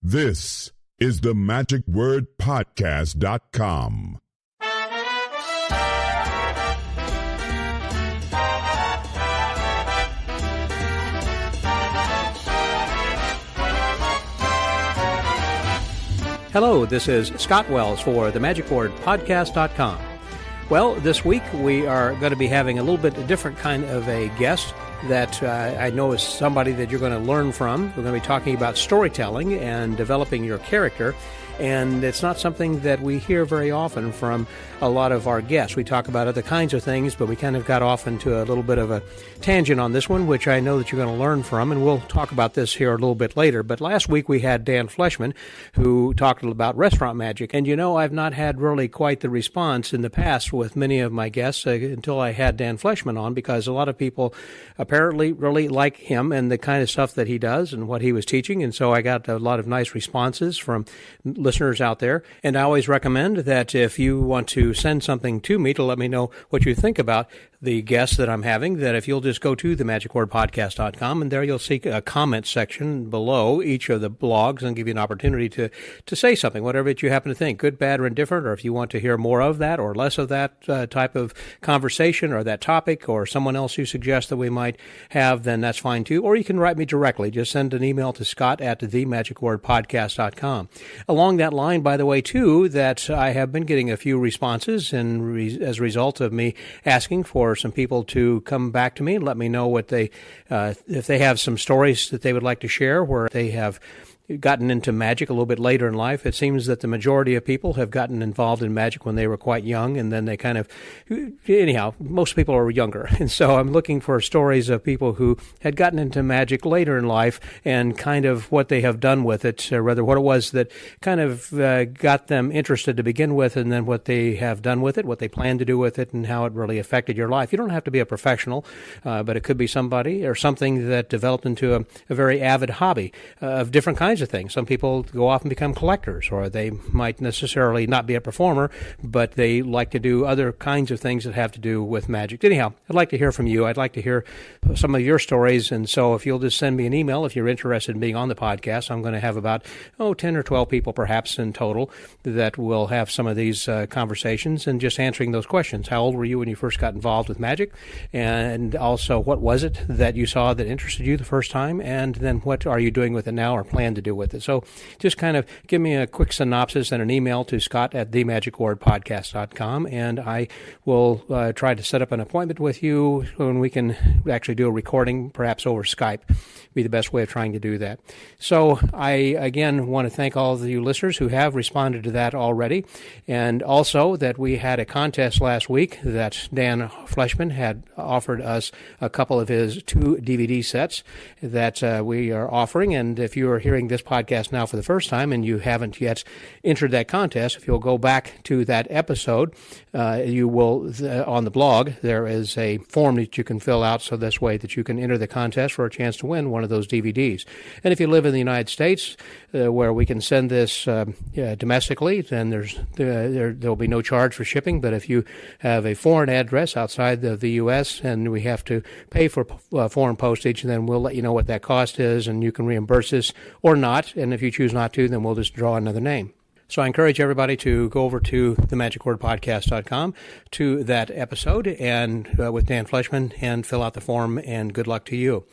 This is the MagicWordPodcast.com. Hello, this is Scott Wells for the MagicWordPodcast.com. Well, this week we are going to be having a little bit different kind of a guest that I know is somebody that you're going to learn from. We're going to be talking about storytelling and developing your character. And it's not something that we hear very often from a lot of our guests. We talk about other kinds of things, but we kind of got off into a little bit of a tangent on this one, which I know that you're going to learn from, and we'll talk about this here a little bit later. But last week we had Dan Fleshman, who talked about restaurant magic. And you know, I've not had really quite the response in the past with many of my guests until I had Dan Fleshman on, because a lot of people apparently really like him and the kind of stuff that he does and what he was teaching. And so I got a lot of nice responses from listeners out there. And I always recommend that if you want to send something to me to let me know what you think about the guests that I'm having, that if you'll just go to themagicwordpodcast.com, and there you'll see a comment section below each of the blogs and give you an opportunity to say something, whatever that you happen to think, good, bad, or indifferent, or if you want to hear more of that or less of that type of conversation or that topic, or someone else you suggest that we might have, then that's fine too. Or you can write me directly. Just send an email to scott@themagicwordpodcast.com. Along that line, by the way, too, that I have been getting a few responses and as a result of me asking for some people to come back to me and let me know what they, if they have some stories that they would like to share where they have gotten into magic a little bit later in life. It seems that the majority of people have gotten involved in magic when they were quite young, and then they kind of, anyhow, most people are younger. And so I'm looking for stories of people who had gotten into magic later in life and kind of what they have done with it, or rather what it was that kind of got them interested to begin with, and then what they have done with it, what they plan to do with it, and how it really affected your life. You don't have to be a professional, but it could be somebody or something that developed into a very avid hobby of different kinds of things. Some people go off and become collectors, or they might necessarily not be a performer, but they like to do other kinds of things that have to do with magic. Anyhow, I'd like to hear from you. I'd like to hear some of your stories, and so if you'll just send me an email if you're interested in being on the podcast. I'm going to have about 10 or 12 people perhaps in total that will have some of these conversations and just answering those questions. How old were you when you first got involved with magic? And also, what was it that you saw that interested you the first time? And then what are you doing with it now or plan to do with it? So just kind of give me a quick synopsis and an email to scott@themagicwordpodcast.com, and I will try to set up an appointment with you when we can actually do a recording, perhaps over Skype. Be the best way of trying to do that. So I, again, want to thank all of you listeners who have responded to that already, and also that we had a contest last week that Dan Fleshman had offered us a couple of his 2 DVD sets that we are offering, and if you are hearing this podcast now for the first time and you haven't yet entered that contest, if you'll go back to that episode, you will, on the blog, there is a form that you can fill out so this way that you can enter the contest for a chance to win one of those DVDs. And if you live in the United States, where we can send this domestically, then there'll be no charge for shipping. But if you have a foreign address outside of the U.S. and we have to pay for foreign postage, then we'll let you know what that cost is, and you can reimburse us or not. And if you choose not to, then we'll just draw another name. So I encourage everybody to go over to themagicwordpodcast.com to that episode and with Dan Fleshman and fill out the form, and good luck to you.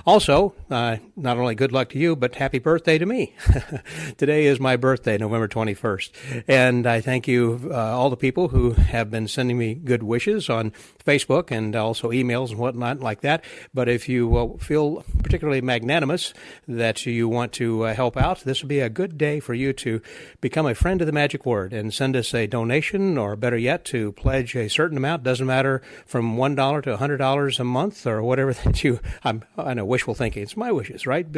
Also, not only good luck to you, but happy birthday to me. Today is my birthday, November 21st. And I thank you, all the people who have been sending me good wishes on Facebook and also emails and whatnot like that. But if you feel particularly magnanimous that you want to help out, this would be a good day for you to become a friend of the Magic Word and send us a donation, or better yet, to pledge a certain amount. Doesn't matter, from $1 to $100 a month or whatever that you, I know, wishful thinking. It's my wishes, right?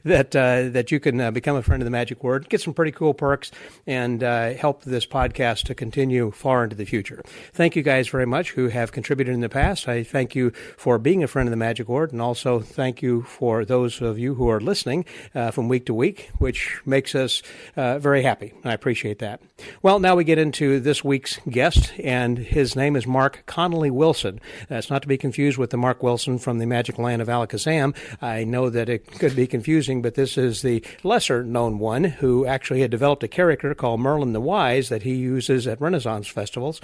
that you can become a friend of the Magic Word, get some pretty cool perks, and help this podcast to continue far into the future. Thank you guys very much who have contributed in the past. I thank you for being a friend of the Magic Word, and also thank you for those of you who are listening from week to week, which makes us very very happy. I appreciate that. Well, now we get into this week's guest, and his name is Mark Connolly Wilson. That's not to be confused with the Mark Wilson from the Magic Land of Alakazam. I know that it could be confusing, but this is the lesser-known one who actually had developed a character called Merlin the Wise that he uses at Renaissance festivals.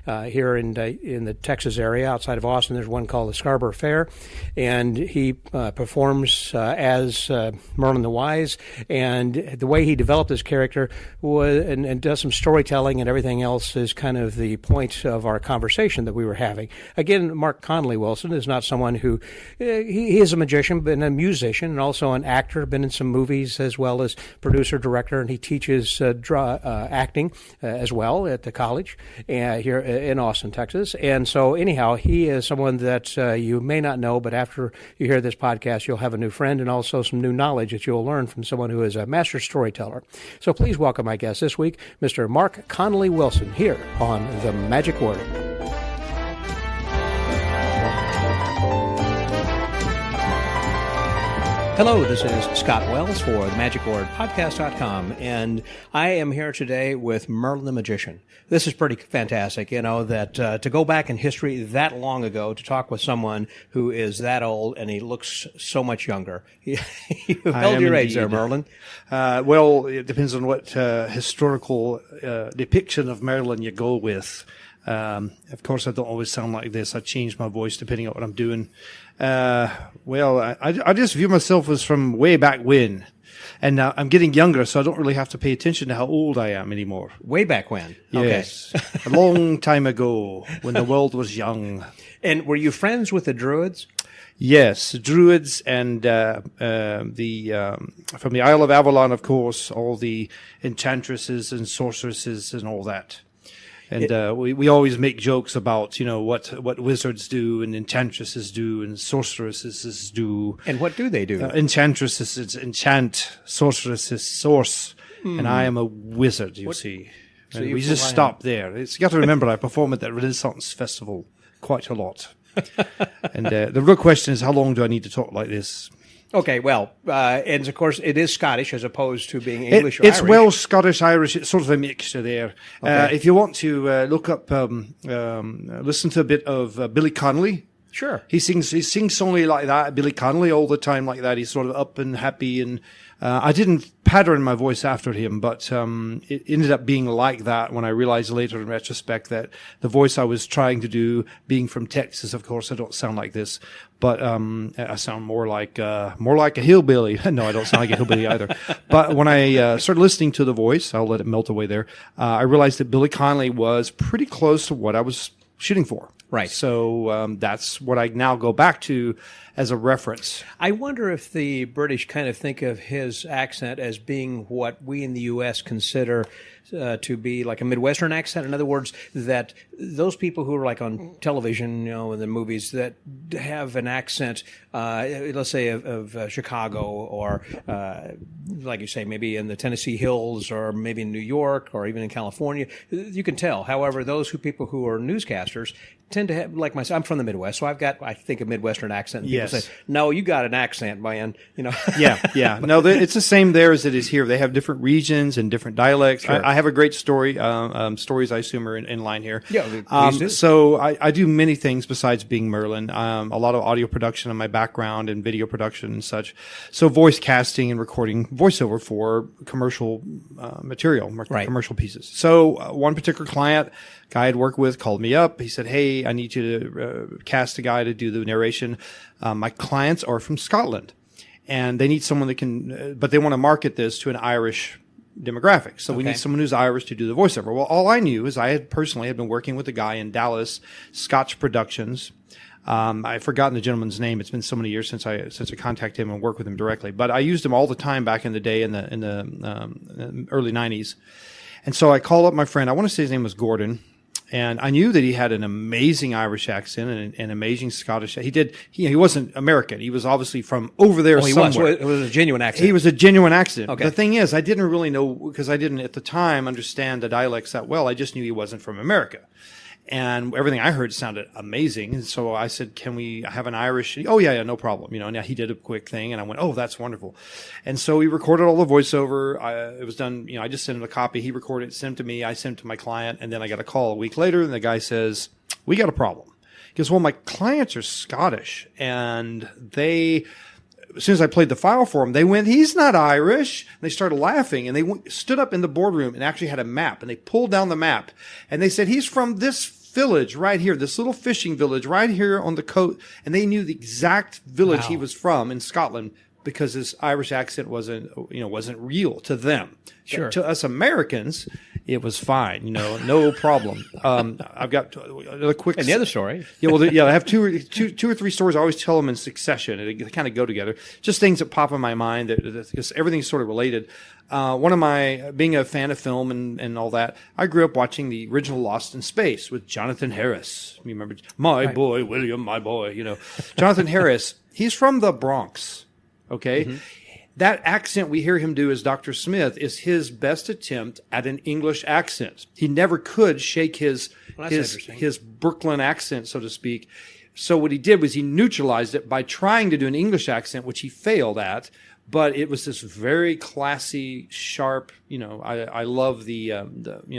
Here in the Texas area outside of Austin, there's one called the Scarborough Fair, and he performs as Merlin the Wise. And the way he developed his character was, and does some storytelling and everything else, is kind of the point of our conversation that we were having. Again, Mark Connolly Wilson is not someone who he is a magician, but a musician, and also an actor. Been in some movies as well as producer, director, and he teaches acting as well at the college here in Austin, Texas. And so anyhow, he is someone that you may not know, but after you hear this podcast, you'll have a new friend and also some new knowledge that you'll learn from someone who is a master storyteller. So please welcome my guest this week, Mr. Mark Connolly Wilson, here on The Magic Word. Hello, this is Scott Wells for MagicWordPodcast.com, and I am here today with Merlin the Magician. This is pretty fantastic, that to go back in history that long ago to talk with someone who is that old and he looks so much younger. You held your age there, Merlin. Well, it depends on what historical depiction of Merlin you go with. Of course, I don't always sound like this. I change my voice depending on what I'm doing. I just view myself as from way back when. And now I'm getting younger, so I don't really have to pay attention to how old I am anymore. Way back when? Yes. Okay. A long time ago, when the world was young. And were you friends with the Druids? Yes, Druids and from the Isle of Avalon, of course, all the enchantresses and sorceresses and all that. And we always make jokes about, what wizards do and enchantresses do and sorceresses do. And what do they do? Enchantresses enchant, sorceresses source, and I am a wizard, you see. So we just stop there. You got to remember, I perform at that Renaissance festival quite a lot. And the real question is, how long do I need to talk like this? Okay, well, and of course, it is Scottish as opposed to being English or It's Irish. Welsh, Scottish, Irish. It's sort of a mixture there. Okay. If you want to look up, listen to a bit of Billy Connolly. Sure. He sings songly like that, Billy Connolly, all the time like that. He's sort of up and happy. And I didn't pattern my voice after him, but it ended up being like that when I realized later in retrospect that the voice I was trying to do, being from Texas, of course, I don't sound like this, but I sound more like a hillbilly. No, I don't sound like a hillbilly either. But when I started listening to the voice, I'll let it melt away there, I realized that Billy Connolly was pretty close to what I was shooting for. Right. So that's what I now go back to as a reference. I wonder if the British kind of think of his accent as being what we in the U.S. consider to be like a Midwestern accent. In other words, that those people who are like on television, in the movies that have an accent, let's say of Chicago or like you say, maybe in the Tennessee hills or maybe in New York or even in California, you can tell. However, people who are newscasters tend to have, like myself, I'm from the Midwest, so I've got, I think, a Midwestern accent. And people say, no, you got an accent, man. Yeah. No, it's the same there as it is here. They have different regions and different dialects. Sure. I have a great story. Stories, I assume, are in line here. Yeah, please do. So I do many things besides being Merlin. A lot of audio production in my background and video production and such. So voice casting and recording voiceover for commercial material, right. Commercial pieces. So one particular client, guy I'd worked with, called me up. He said, "Hey, I need you to cast a guy to do the narration. My clients are from Scotland, and they need someone that can, but they want to market this to an Irish demographic. So we need someone who's Irish to do the voiceover." Well, all I knew is I had been working with a guy in Dallas, Scotch Productions. I've forgotten the gentleman's name. It's been so many years since I contacted him and worked with him directly. But I used him all the time back in the day in the early 90s. And so I called up my friend. I want to say his name was Gordon. And I knew that he had an amazing Irish accent and an amazing Scottish. He wasn't American. He was obviously from over there somewhere. It was a genuine accent. He was a genuine accent. Okay. The thing is, I didn't really know, because I didn't at the time understand the dialects that well. I just knew he wasn't from America. And everything I heard sounded amazing. And so I said, can we have an Irish? Oh, yeah, no problem. You know, and he did a quick thing. And I went, oh, that's wonderful. And so we recorded all the voiceover. It was done, you know, I just sent him a copy. He recorded it, sent it to me. I sent it to my client. And then I got a call a week later. And the guy says, we got a problem. He goes, well, my clients are Scottish. And as soon as I played the file for them, they went, he's not Irish. And they started laughing, and they stood up in the boardroom and actually had a map, and they pulled down the map, and they said, he's from this village right here, this little fishing village right here on the coast. And they knew the exact village he was from in Scotland, because his Irish accent wasn't real to them. Sure. To us Americans, it was fine, you know, no problem. I've got a quick. And the other story. Yeah, well, I have two or three stories. I always tell them in succession. They kind of go together. Just things that pop in my mind because everything's sort of related. One of my, being a fan of film and all that, I grew up watching the original Lost in Space with Jonathan Harris. You remember, my boy, William, my boy, you know. Jonathan Harris, he's from the Bronx. Okay. Mm-hmm. That accent we hear him do as Dr. Smith is his best attempt at an English accent. He never could shake his Brooklyn accent, so to speak. So what he did was he neutralized it by trying to do an English accent, which he failed at. But it was this very classy, sharp, you know, I love the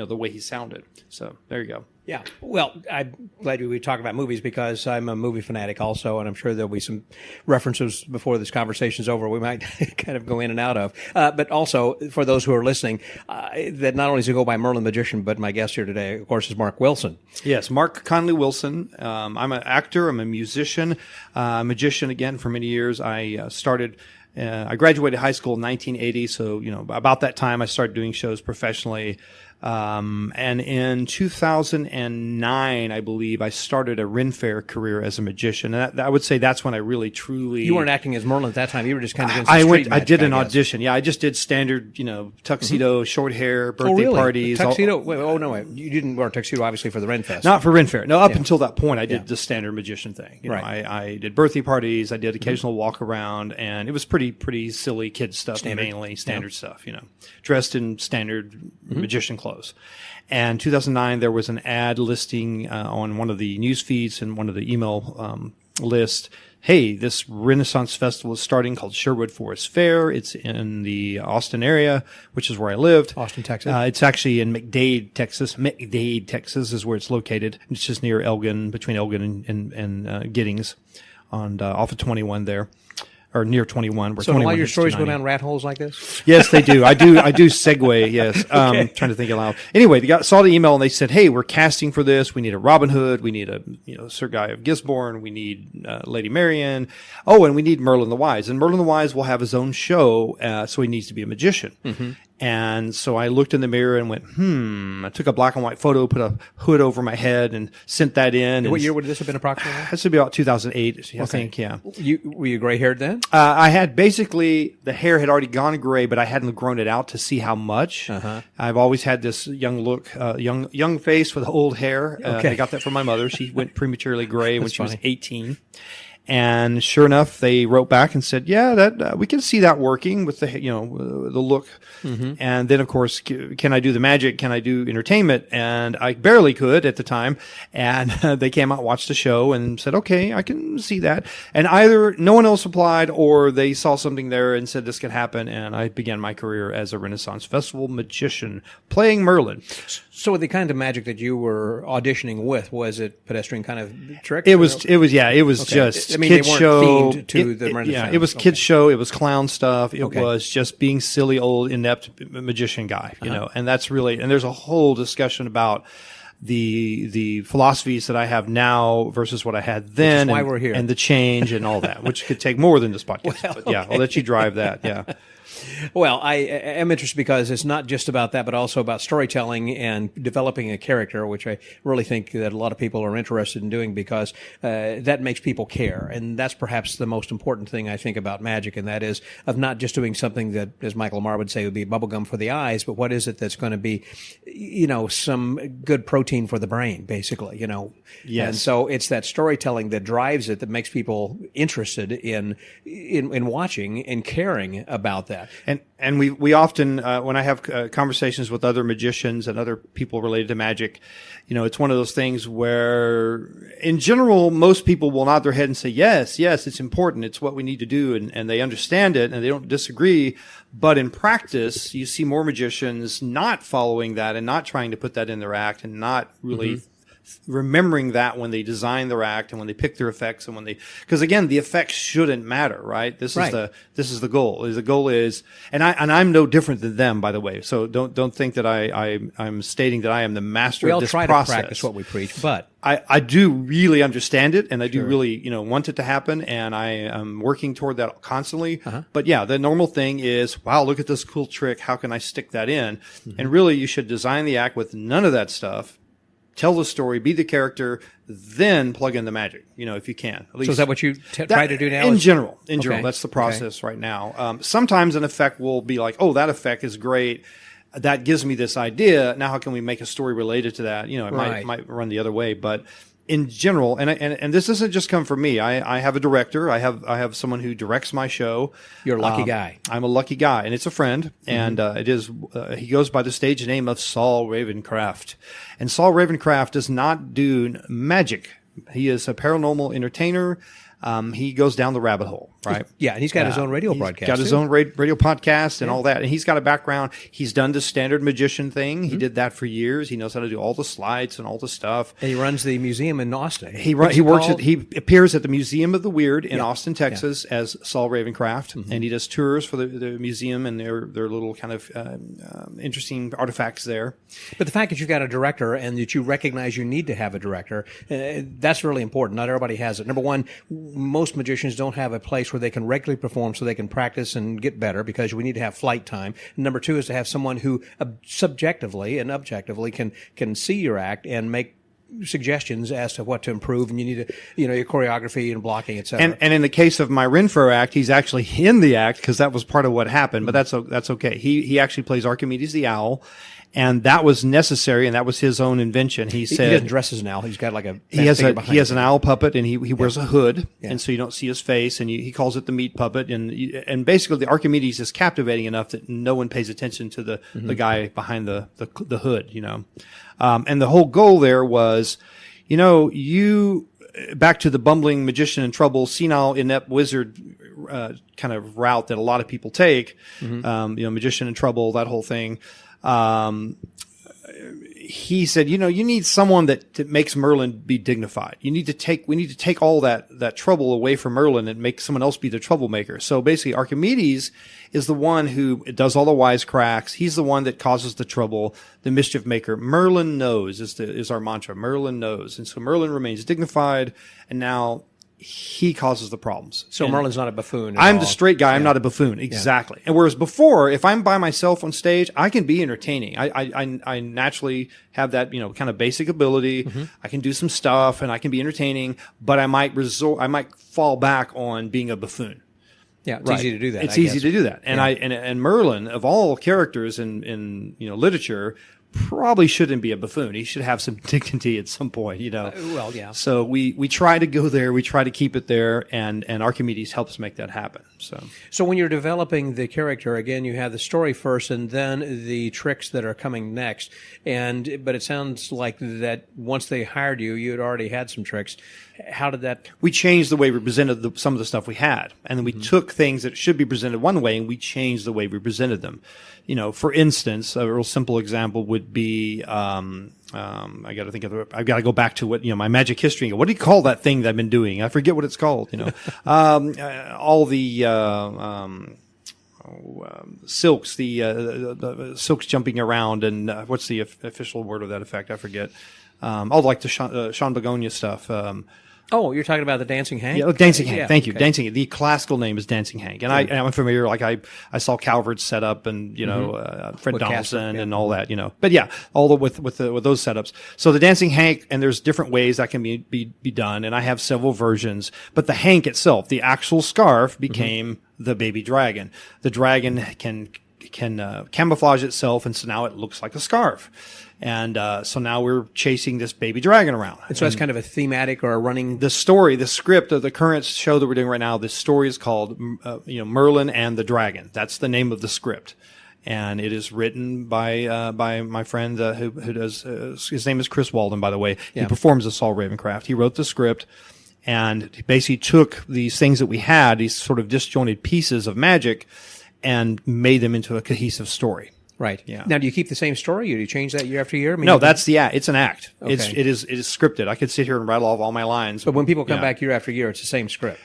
way he sounded. So there you go. Yeah. Well, I'm glad we talk about movies because I'm a movie fanatic also, and I'm sure there'll be some references before this conversation's over we might kind of go in and out of. But also, for those who are listening, that not only does he go by Merlin Magician, but my guest here today, of course, is Mark Wilson. Yes, Mark Conley Wilson. I'm an actor. I'm a musician, magician again for many years. I graduated high school in 1980, so, you know, about that time I started doing shows professionally. And in 2009, I believe, I started a Ren Fair career as a magician. And I would say that's when I really, truly... You weren't acting as Merlin at that time. You were just kind of doing some street magic, I did an audition. Yeah, I just did standard, you know, tuxedo, short hair, birthday parties. Tuxedo? Wait. You didn't wear a tuxedo, obviously, for the Ren Fest. Not for Ren Fair. No, up until that point, I did the standard magician thing. You know, right. I did birthday parties. I did occasional walk around, and it was pretty silly kid stuff, mainly standard stuff, you know, dressed in standard magician clothes. And 2009, there was an ad listing on one of the news feeds and one of the email lists. Hey, this Renaissance Festival is starting called Sherwood Forest Fair. It's in the Austin area, which is where I lived. Austin, Texas. It's actually in McDade, Texas. McDade, Texas is where it's located. It's just near Elgin, between Elgin and Giddings, on off of 21 there. Or near 21. So a lot of your stories go down rat holes like this? Yes, they do. I do segue, yes. Okay. Trying to think aloud. Anyway, they saw the email and they said, hey, we're casting for this. We need a Robin Hood. We need a Sir Guy of Gisborne. We need Lady Marian. Oh, and we need Merlin the Wise. And Merlin the Wise will have his own show, so he needs to be a magician. Mm-hmm. And so I looked in the mirror and went, I took a black and white photo, put a hood over my head and sent that in. And what year would this have been approximately? This would be about 2008, I think, yeah. Were you gray haired then? I had basically, the hair had already gone gray, but I hadn't grown it out to see how much. Uh-huh. I've always had this young look, young face with old hair. I got that from my mother. She went prematurely gray when she was 18. And sure enough, they wrote back and said, yeah, that we can see that working with the look. Mm-hmm. And then, of course, can I do the magic? Can I do entertainment? And I barely could at the time. And they came out, watched the show and said, okay, I can see that. And either no one else applied or they saw something there and said this could happen. And I began my career as a Renaissance Festival magician playing Merlin. So the kind of magic that you were auditioning with, was it pedestrian kind of tricks? It was just I mean, kids they weren't show. Themed to the Renaissance. Yeah, it was kids show. It was clown stuff. It was just being silly, old, inept magician guy, you know, and that's really, and there's a whole discussion about the philosophies that I have now versus what I had then. Which is why we're here. And the change and all that, which could take more than this podcast. But yeah, I'll let you drive that. Yeah. Well, I am interested because it's not just about that, but also about storytelling and developing a character, which I really think that a lot of people are interested in doing because that makes people care. And that's perhaps the most important thing I think about magic, and that is of not just doing something that, as Michael Amar would say, would be bubblegum for the eyes, but what is it that's going to be, some good protein for the brain, basically, Yes. And so it's that storytelling that drives it, that makes people interested in watching and caring about that. that. And we often, when I have conversations with other magicians and other people related to magic, it's one of those things where, in general, most people will nod their head and say, yes, it's important. It's what we need to do. And they understand it and they don't disagree. But in practice, you see more magicians not following that and not trying to put that in their act and not really remembering that when they design their act and when they pick their effects and because again, the effects shouldn't matter, right? This is the goal. The goal is, and I'm no different than them, by the way. So don't think that I'm stating that I am the master of this process. We all try to practice what we preach, but I do really understand it, and I do really, want it to happen, and I am working toward that constantly. But yeah, the normal thing is, wow, look at this cool trick. How can I stick that in? And really, you should design the act with none of that stuff. Tell the story, be the character, then plug in the magic, if you can. At least, so is that what you try to do now? In general, that's the process right now. Sometimes an effect will be like, oh, that effect is great. That gives me this idea. Now, how can we make a story related to that? It might run the other way, but in general, and this doesn't just come from me. I have a director. I have someone who directs my show. You're a lucky guy. I'm a lucky guy, and it's a friend. And it is. He goes by the stage name of Saul Ravencraft, and Saul Ravencraft does not do magic. He is a paranormal entertainer. He goes down the rabbit hole, right? Yeah, and he's got his own radio broadcast. Got his own radio podcast and all that. And he's got a background. He's done the standard magician thing. He did that for years. He knows how to do all the slides and all the stuff. And he runs the museum in Austin. He appears at the Museum of the Weird in Austin, Texas as Saul Ravencraft. And he does tours for the museum and their little kind of interesting artifacts there. But the fact that you've got a director and that you recognize you need to have a director, that's really important. Not everybody has it. Number one, most magicians don't have a place where they can regularly perform so they can practice and get better because we need to have flight time. And number two is to have someone who subjectively and objectively can see your act and make suggestions as to what to improve, and you need to, your choreography and blocking, etc. And in the case of my Renfro act, he's actually in the act because that was part of what happened, but that's okay. He actually plays Archimedes the Owl. And that was necessary, and that was his own invention. He said he doesn't dress as an owl. He's got like he has an owl puppet, and he wears a hood, and so you don't see his face. And he calls it the meat puppet, and basically the Archimedes is captivating enough that no one pays attention to the guy behind the hood, And the whole goal there was, back to the bumbling magician in trouble, senile, inept wizard kind of route that a lot of people take. Magician in trouble, that whole thing. He said, you need someone that makes Merlin be dignified. We need to take all that trouble away from Merlin and make someone else be the troublemaker. So basically Archimedes is the one who does all the wisecracks. He's the one that causes the trouble, the mischief maker. Merlin knows is our mantra. Merlin knows. And so Merlin remains dignified, and now he causes the problems. So Merlin's not a buffoon. I'm the straight guy. I'm not a buffoon. Exactly. And whereas before, if I'm by myself on stage, I can be entertaining. I naturally have that, kind of basic ability. I can do some stuff and I can be entertaining, but I might fall back on being a buffoon. Yeah, it's easy to do that. It's easy to do that. And and Merlin, of all characters in literature, probably shouldn't be a buffoon. He should have some dignity at some point, well, yeah. So we try to go there. We try to keep it there, and Archimedes helps make that happen. So when you're developing the character, again, you have the story first, and then the tricks that are coming next. But it sounds like that once they hired you, you had already had some tricks. How did that? We changed the way we presented some of the stuff we had, and then we took things that should be presented one way, and we changed the way we presented them. For instance, a real simple example would be, I've got to go back to what, my magic history. What do you call that thing that I've been doing? I forget what it's called, all the, silks, the silks jumping around, and what's the official word of that effect? I forget. All like the Sean Begonia stuff. You're talking about the Dancing Hank? Yeah, Dancing Hank. Yeah, Thank you. okay. Dancing. The classical name is Dancing Hank, and I'm familiar. Like I saw Calvert's setup, and Fred With Donaldson Casper, and all that. But yeah, all with those setups. So the Dancing Hank, and there's different ways that can be done, and I have several versions. But the Hank itself, the actual scarf, became the baby dragon. The dragon camouflage itself, and so now it looks like a scarf. And so now we're chasing this baby dragon around. And so that's kind of a thematic or a running. The story, the script of the current show that we're doing right now, the story is called Merlin and the Dragon. That's the name of the script. And it is written by my friend who does, his name is Chris Walden, by the way. Yeah. He performs as Saul Ravencraft. He wrote the script and he basically took these things that we had, these sort of disjointed pieces of magic, and made them into a cohesive story. Right. Yeah. Now, do you keep the same story, or do you change that year after year? I mean, No, that's the act. It's an act. Okay. It is scripted. I could sit here and rattle off all my lines. But when people come Yeah. back year after year, it's the same script.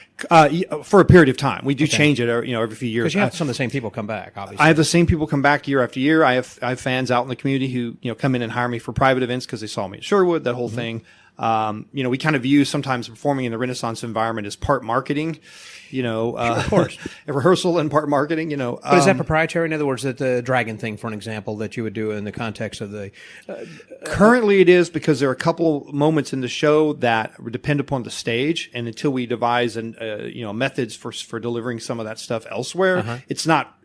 For a period of time, we do change it. Every few years. Because you have some of the same people come back, obviously. I have the same people come back year after year. I have fans out in the community who come in and hire me for private events because they saw me at Sherwood. That whole thing. We kind of view sometimes performing in the Renaissance environment as part marketing. Of course, a rehearsal and part marketing. But is that proprietary? In other words, that the dragon thing, for an example, that you would do in the context of the currently it is, because there are a couple moments in the show that depend upon the stage, and until we devise methods for delivering some of that stuff elsewhere, it's not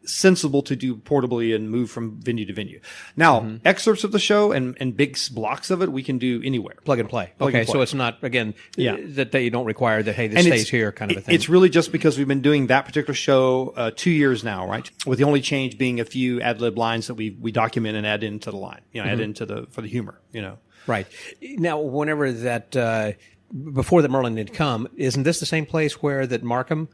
sensible to do portably and move from venue to venue. Now, excerpts of the show and big blocks of it we can do anywhere. plug and play? Plug Okay, and play. so it's not, again, Yeah. that you don't require that, hey, this And stays here kind of a thing. It's really just because we've been doing that particular show 2 years now, right? With the only change being a few ad lib lines that we document and add into the line, add into for the humor, Right. Now, whenever that, before that Merlin had come, isn't this the same place where that Markham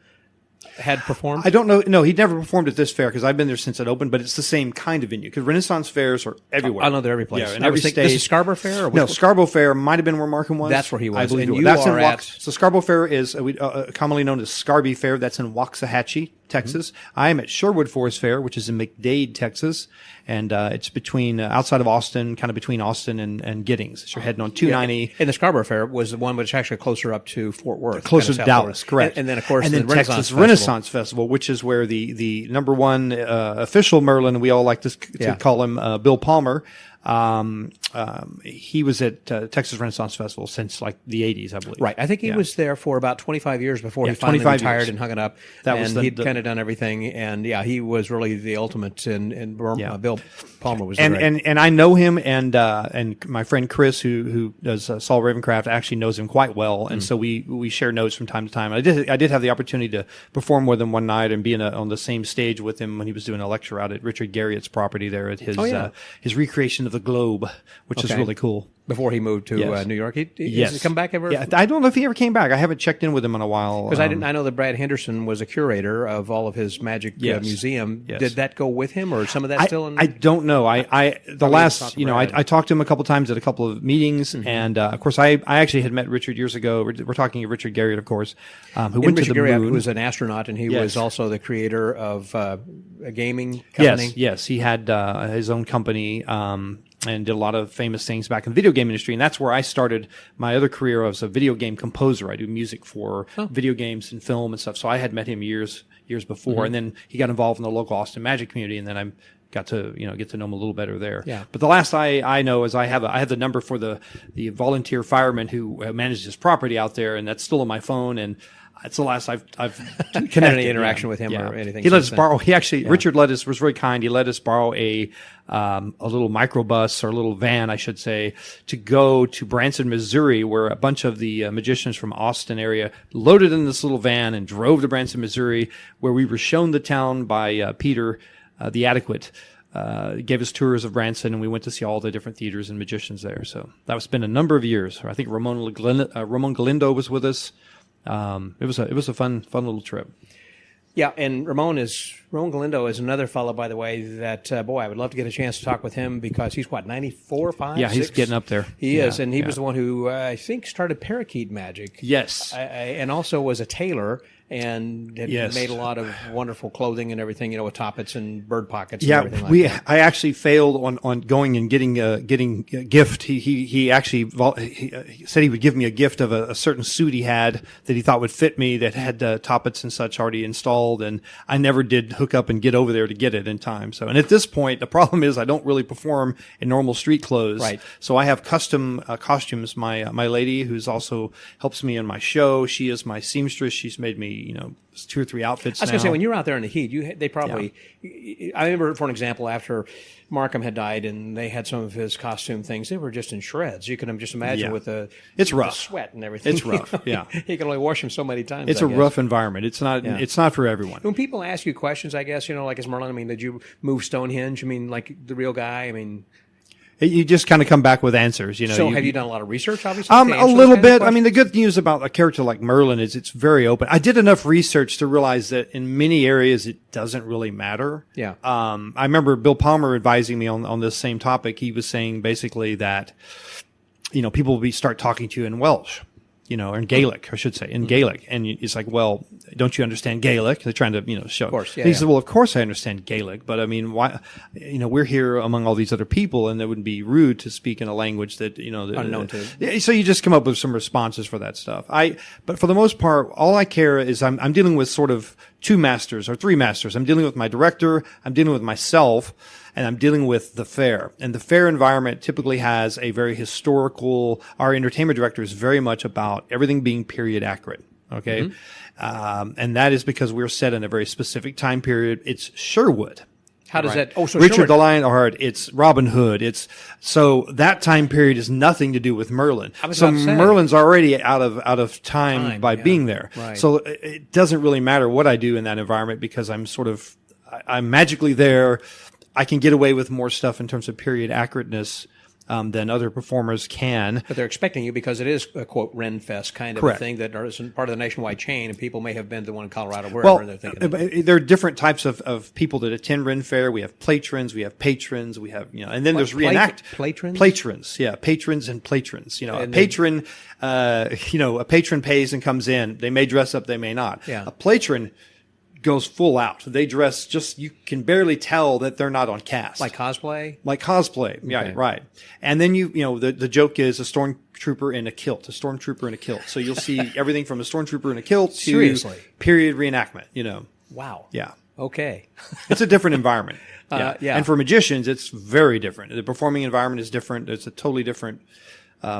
had performed? I don't know. No, he'd never performed at this fair because I've been there since it opened, but it's the same kind of venue because Renaissance fairs are everywhere. I know they're every place. Yeah, in I every was thinking, state. this is Scarborough Fair? Or No, Scarborough Fair might have been where Markham was. That's where he was. I believe And it was. you That's are in at- So Scarborough Fair is commonly known as Scarby Fair. That's in Waxahachie, Texas. I am at Sherwood Forest Fair, which is in McDade, Texas. And it's between outside of Austin, kind of between Austin and Giddings. So you're heading on 290. And the Scarborough Fair was the one which actually closer up to Fort Worth. Closer kind to of Dallas, south correct. And then, of course, and the then Renaissance Texas Festival. Renaissance Festival, which is where the number one official Merlin, we all like to Yeah. call him Bill Palmer. He was at Texas Renaissance Festival since like the 80s, I believe. Right. I think he Yeah. was there for about 25 years before Yeah, he finally 25 retired years. and hung it up. That and was he'd kind of done everything. And yeah, he was really the ultimate. And Bill Palmer was the great. and I know him, and my friend Chris, who does Saul Ravencraft, actually knows him quite well, and so we share notes from time to time. I did have the opportunity to perform with him one night and be on the same stage with him when he was doing a lecture out at Richard Garriott's property there at his his recreation of the globe, which is Okay. really cool. Before he moved to Yes. New York, has Yes. he come back ever? Yeah, I don't know if he ever came back. I haven't checked in with him in a while. Because I know that Brad Henderson was a curator of all of his magic Yes. museum. Yes. Did that go with him, or some of that still in? I don't know. I talk to Brad. I talked to him a couple times at a couple of meetings, and of course I actually had met Richard years ago. We're talking of Richard Garriott, of course, who And went Richard to the Garriott moon. was an astronaut, and he Yes. was also the creator of a gaming company. Yes. He had his own company and did a lot of famous things back in the video game industry. And that's where I started my other career as a video game composer. I do music for video games and film and stuff. So I had met him years before. And then he got involved in the local Austin Magic community. And then I got to get to know him a little better there. Yeah. But the last I know is I have the number for the volunteer fireman who manages his property out there. And that's still on my phone. And it's the last I've connected. Had any interaction with him or anything He let us since then? borrow. He actually Richard was very kind. He let us borrow a little microbus or a little van, I should say, to go to Branson, Missouri, where a bunch of the magicians from Austin area loaded in this little van and drove to Branson, Missouri, where we were shown the town by Peter, the Adequate. Gave us tours of Branson, and we went to see all the different theaters and magicians there. So that was been a number of years. I think Ramon Galindo was with us. It was a fun little trip. Yeah, and Ramon Galindo is another fellow, by the way, that, I would love to get a chance to talk with him because he's, 94, 5, Yeah, he's 6? getting up there. He Yeah, is, and he yeah. was the one who, I think, started Parakeet Magic. Yes. And also was a tailor and had Yes. made a lot of wonderful clothing and everything, with toppets and bird pockets Yeah, and everything like that. I actually failed on going and getting a gift. He actually he said he would give me a gift of a certain suit he had that he thought would fit me that had toppets and such already installed, and I never did hook up and get over there to get it in time. So, and at this point, the problem is I don't really perform in normal street clothes. Right. So I have custom costumes. My lady, who's also helps me in my show, she is my seamstress. She's made me 2 or 3 outfits. I was going to say, when you're out there in the heat, they probably. Yeah. I remember, for an example, after Markham had died, and they had some of his costume things. They were just in shreds. You can just imagine with it's rough, the sweat and everything. It's rough. Yeah, you can only wash them so many times. It's a rough environment. It's not. Yeah. It's not for everyone. When people ask you questions, I guess like as Merlin. I mean, did you move Stonehenge? I mean, like the real guy. I mean. You just kind of come back with answers, So have you done a lot of research, obviously? A little bit. I mean, the good news about a character like Merlin is it's very open. I did enough research to realize that in many areas it doesn't really matter. Yeah. I remember Bill Palmer advising me on this same topic. He was saying basically that, people will start talking to you in Welsh. Or in Gaelic, I should say, in Gaelic. And it's like, well, don't you understand Gaelic? They're trying to, show. Of course, yeah. He said, well, of course I understand Gaelic, but I mean, why, we're here among all these other people, and it would be rude to speak in a language that, unknown to. So you just come up with some responses for that stuff. But for the most part, all I care is I'm dealing with sort of 2 masters or 3 masters. I'm dealing with my director, I'm dealing with myself, and I'm dealing with the fair. And the fair environment typically has a very historical, our entertainment director is very much about everything being period accurate. Okay. Mm-hmm. And that is because we're set in a very specific time period. It's Sherwood. How does that? Oh, so Richard Sherwood. the Lionheart. It's Robin Hood. So that time period is nothing to do with Merlin. So Merlin's already out of time by being there. Right. So it doesn't really matter what I do in that environment because I'm magically there. I can get away with more stuff in terms of period accurateness than other performers can. But they're expecting you because it is a, quote, Ren Fest kind of a thing that isn't part of the nationwide chain, and people may have been to the one in Colorado, wherever they're thinking. There are different types of people that attend Ren Fair. We have patrons, we have patrons, we have, and then there's patrons? Patrons, yeah, patrons and patrons. A patron, a patron pays and comes in. They may dress up, they may not. Yeah. A patron goes full out. They dress you can barely tell that they're not on cast. Like cosplay? Okay. Yeah, right. And then the joke is a stormtrooper in a kilt, So you'll see everything from a stormtrooper in a kilt to Seriously? Period reenactment, Wow. Yeah. Okay. It's a different environment. Yeah. Yeah. And for magicians, it's very different. The performing environment is different. It's a totally different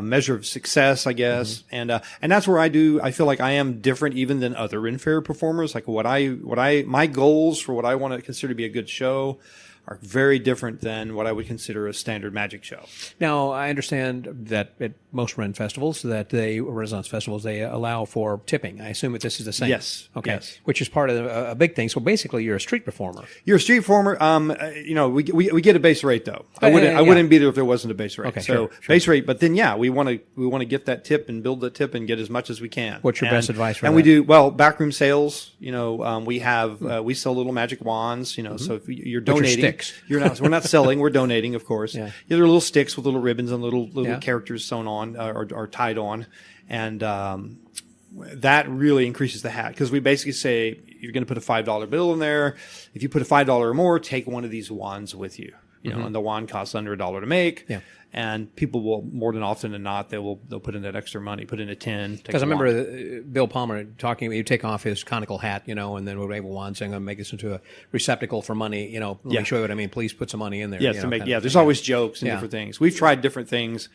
measure of success, I guess. Mm-hmm. And that's where I feel like I am different even than other Ren Fair performers. Like my goals for what I want to consider to be a good show are very different than what I would consider a standard magic show. Now, I understand that at most Ren festivals, Renaissance festivals, they allow for tipping. I assume that this is the same. Yes. Okay. Yes. Which is part of a big thing. So basically, you're a street performer. You're a street performer. We get a base rate though. I wouldn't be there if there wasn't a base rate. Okay. So sure. Base rate, but then we want to get that tip and build the tip and get as much as we can. What's your best advice for that? And we do backroom sales. We have we sell little magic wands. So if you're donating, sticks. We're not selling. We're donating, of course. Yeah. They're little sticks with little ribbons and little characters sewn on or tied on, and that really increases the hat because we basically say you're going to put a $5 bill in there. If you put a $5 or more, take one of these wands with you. And the wand costs under $1 to make. Yeah. And people will, more than often than not, they'll put in that extra money, put in a 10. Because I remember Bill Palmer talking, he'd take off his conical hat, and then would wave a wand saying, I'm going to make this into a receptational for money, let me show you what I mean. Please put some money in there. Yes, there's always jokes and different things. We've tried different things,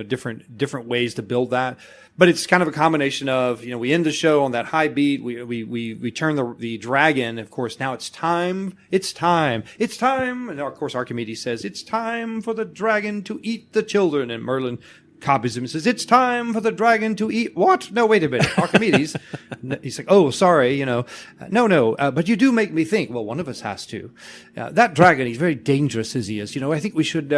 different ways to build that. But it's kind of a combination of, we end the show on that high beat. We turn the dragon. Of course, now it's time. And of course, Archimedes says, it's time for the dragon to eat the children. And Merlin copies him and says, it's time for the dragon to eat what? No, wait a minute. Archimedes. He's like, oh, sorry, no, but you do make me think. Well, one of us has to. That dragon, he's very dangerous as he is. I think we should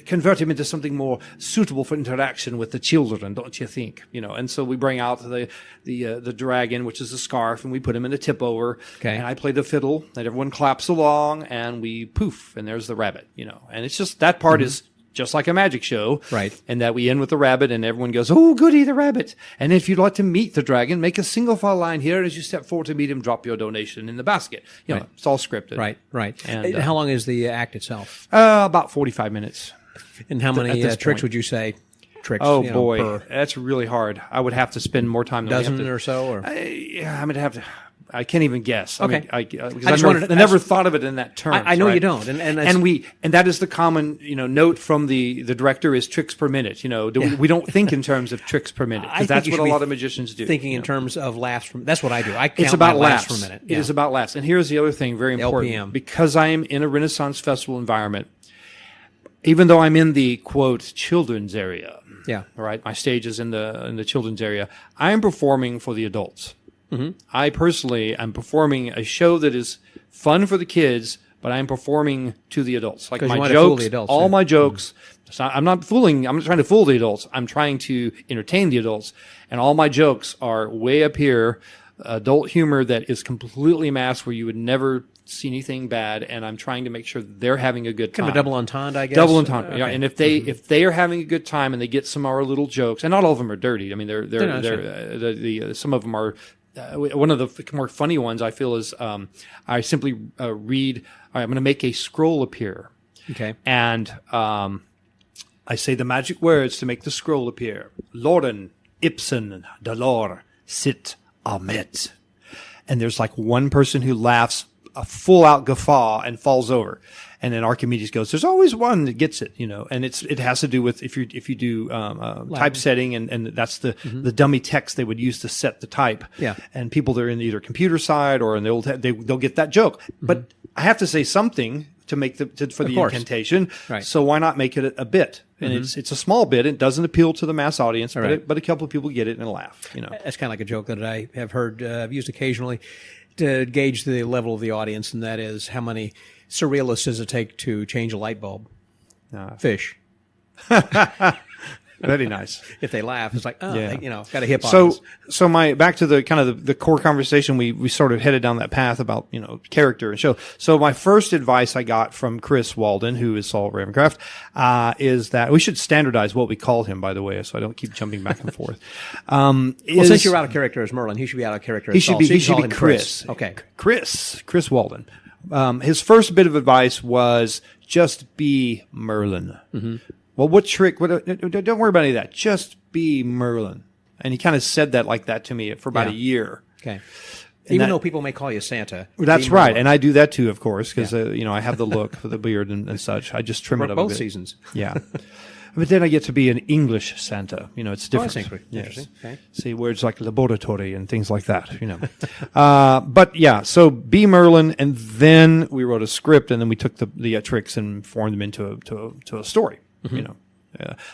convert him into something more suitable for interaction with the children, don't you think? And so we bring out the dragon, which is a scarf, and we put him in a tip over. Okay. And I play the fiddle, and everyone claps along, and we poof, and there's the rabbit, And it's just, that part is just like a magic show. Right. And that we end with the rabbit and everyone goes, oh, goody, the rabbit. And if you'd like to meet the dragon, make a single file line here. As you step forward to meet him, drop your donation in the basket. It's all scripted. Right. And how long is the act itself? About 45 minutes. And how many tricks point. would you say? Tricks, oh, boy. That's really hard. I would have to spend more time than dozen or so? Or? I would have to. I can't even guess. Okay. I just wanted to never thought of it in that term. I know you don't, and that is the common note from the director is tricks per minute. We don't think in terms of tricks per minute, because that's what a lot of magicians do. Thinking in terms of laughs that's what I do. I count it's about my laughs per minute. It is about laughs. And here's the other thing, very important, LPM. because I am in a Renaissance Festival environment. Even though I'm in the quote children's area. Yeah. All right. My stage is in the children's area. I am performing for the adults. Mm-hmm. I personally am performing a show that is fun for the kids, but I'm performing to the adults. Like my jokes, all my jokes. I'm not trying to fool the adults. I'm trying to entertain the adults. And all my jokes are way up here, adult humor that is completely masked, where you would never see anything bad, and I'm trying to make sure they're having a good time. Kind of a double entendre, I guess. Double entendre, okay. Yeah. And if they are having a good time and they get some of our little jokes, and not all of them are dirty. I mean, they're some of them are. One of the more funny ones I feel is I simply read. All right, I'm going to make a scroll appear. Okay. And I say the magic words to make the scroll appear. Lauren, Ibsen, Delors, sit, Ahmet. And there's like one person who laughs a full out guffaw and falls over. And then Archimedes goes, there's always one that gets it, and it has to do with if you do typesetting, and that's the dummy text they would use to set the type. Yeah. And people that are in either computer side or in the old, they'll get that joke. But I have to say something to make for the incantation. Right. So why not make it a bit? And it's a small bit. It doesn't appeal to the mass audience, but a couple of people get it and laugh. That's kind of like a joke that I have heard used occasionally to gauge the level of the audience, and that is how many surrealists does it take to change a light bulb? Fish. Very nice. If they laugh, it's like, got a hip audience. So back to the kind of the core conversation, we sort of headed down that path about, character and show. So my first advice I got from Chris Walden, who is Saul Ravencraft, is that we should standardize what we call him, by the way, so I don't keep jumping back and forth. Since you're out of character as Merlin, he should be out of character as Saul. He should be Chris. Okay. Chris Walden. His first bit of advice was just be Merlin. Mm-hmm. Well, what trick? Don't worry about any of that. Just be Merlin. And he kind of said that like that to me for about a year. Okay. Even though people may call you Santa. That's right. And I do that too, of course, because, I have the look for the beard and such. I just trim it up a bit. Both seasons. Yeah. But then I get to be an English Santa. It's different. Oh, that's interesting. Okay. See words like laboratory and things like that, But yeah, so be Merlin, and then we wrote a script, and then we took the tricks and formed them into a story. Mm-hmm.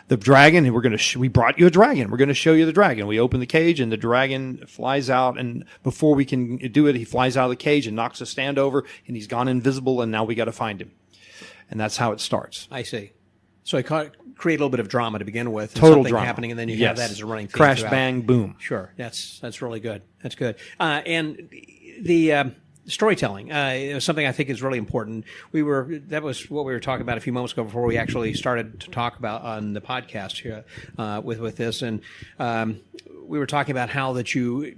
The dragon. We brought you a dragon. We're going to show you the dragon. We open the cage, and the dragon flies out. And before we can do it, he flies out of the cage and knocks a stand over, and he's gone invisible. And now we got to find him. And that's how it starts. I see. So I create a little bit of drama to begin with. Total something drama happening, and then you have that as a running theme. Crash, bang, boom. Sure. That's really good. That's good. And the storytelling is something I think is really important. That was what we were talking about a few moments ago before we actually started to talk about on the podcast here with this. And we were talking about how that you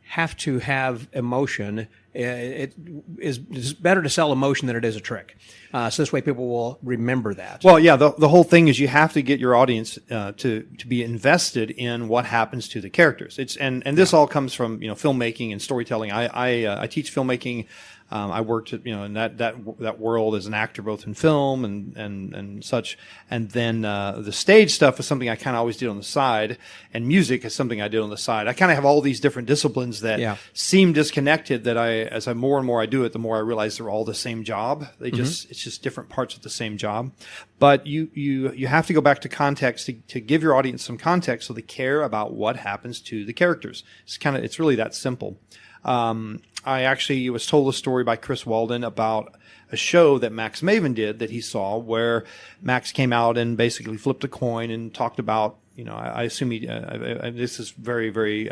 have to have emotion. It is better to sell emotion than it is a trick. So this way people will remember that. Well, yeah, the whole thing is you have to get your audience to be invested in what happens to the characters. And this all comes from, filmmaking and storytelling. I teach filmmaking. I worked in that world as an actor, both in film and such. And then the stage stuff is something I kind of always did on the side, and music is something I did on the side. I kind of have all these different disciplines that seem disconnected. That as I more and more I do it, the more I realize they're all the same job. It's just different parts of the same job. But you have to go back to context to give your audience some context so they care about what happens to the characters. It's really that simple. I actually was told a story by Chris Walden about a show that Max Maven did that he saw, where Max came out and basically flipped a coin and talked about, I assume this is very, very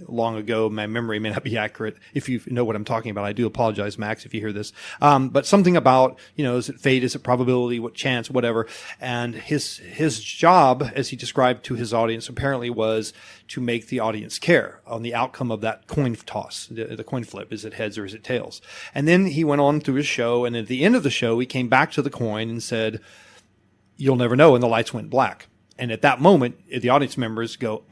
long ago. My memory may not be accurate. If you know what I'm talking about, I do apologize, Max, if you hear this. But something about, is it fate? Is it probability? What chance? Whatever. And his job, as he described to his audience, apparently was to make the audience care on the outcome of that coin toss, the coin flip. Is it heads or is it tails? And then he went on through his show, and at the end of the show, he came back to the coin and said, "You'll never know," and the lights went black. And at that moment, the audience members go,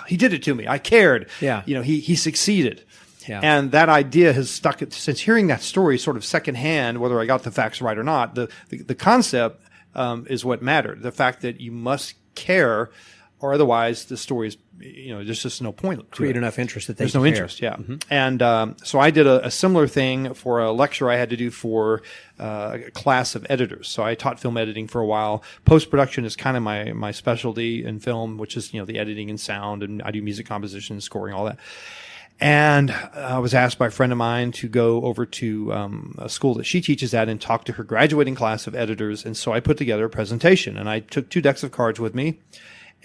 he did it to me. I cared. Yeah. He succeeded. Yeah. And that idea has stuck since hearing that story sort of secondhand, whether I got the facts right or not. The concept is what mattered. The fact that you must care, or otherwise the story is, there's just no point to Create it. enough interest that There's no interest, yeah. And so I did a similar thing for a lecture I had to do for a class of editors. So I taught film editing for a while. Post-production is kind of my specialty in film, which is, the editing and sound, and I do music composition and scoring, all that. And I was asked by a friend of mine to go over to a school that she teaches at and talk to her graduating class of editors. And so I put together a presentation, and I took 2 decks of cards with me.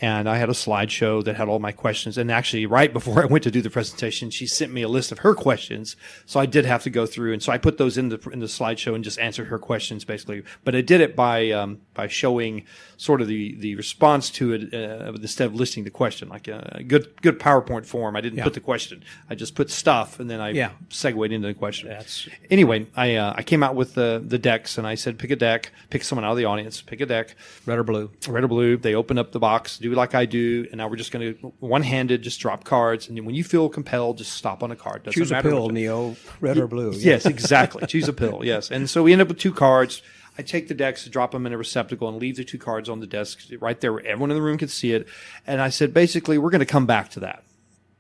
And I had a slideshow that had all my questions. And actually, right before I went to do the presentation, she sent me a list of her questions. So I did have to go through. And so I put those in the slideshow and just answered her questions, basically. But I did it by showing sort of the response to it instead of listing the question, like a good PowerPoint form. I didn't put the question. I just put stuff, and then I segued into the question. Anyway, I came out with the decks, and I said, pick a deck, pick someone out of the audience, pick a deck. Red or blue. Red or blue. They open up the box, do like I do, and now we're just going to one-handed just drop cards, and then when you feel compelled, just stop on a card. Doesn't Choose a matter pill, Neo, red or blue. Yes, exactly. Choose a pill, yes. And so we end up with 2 cards. I take the decks, drop them in a receptacle, and leave the 2 cards on the desk right there where everyone in the room could see it. And I said, basically, we're going to come back to that.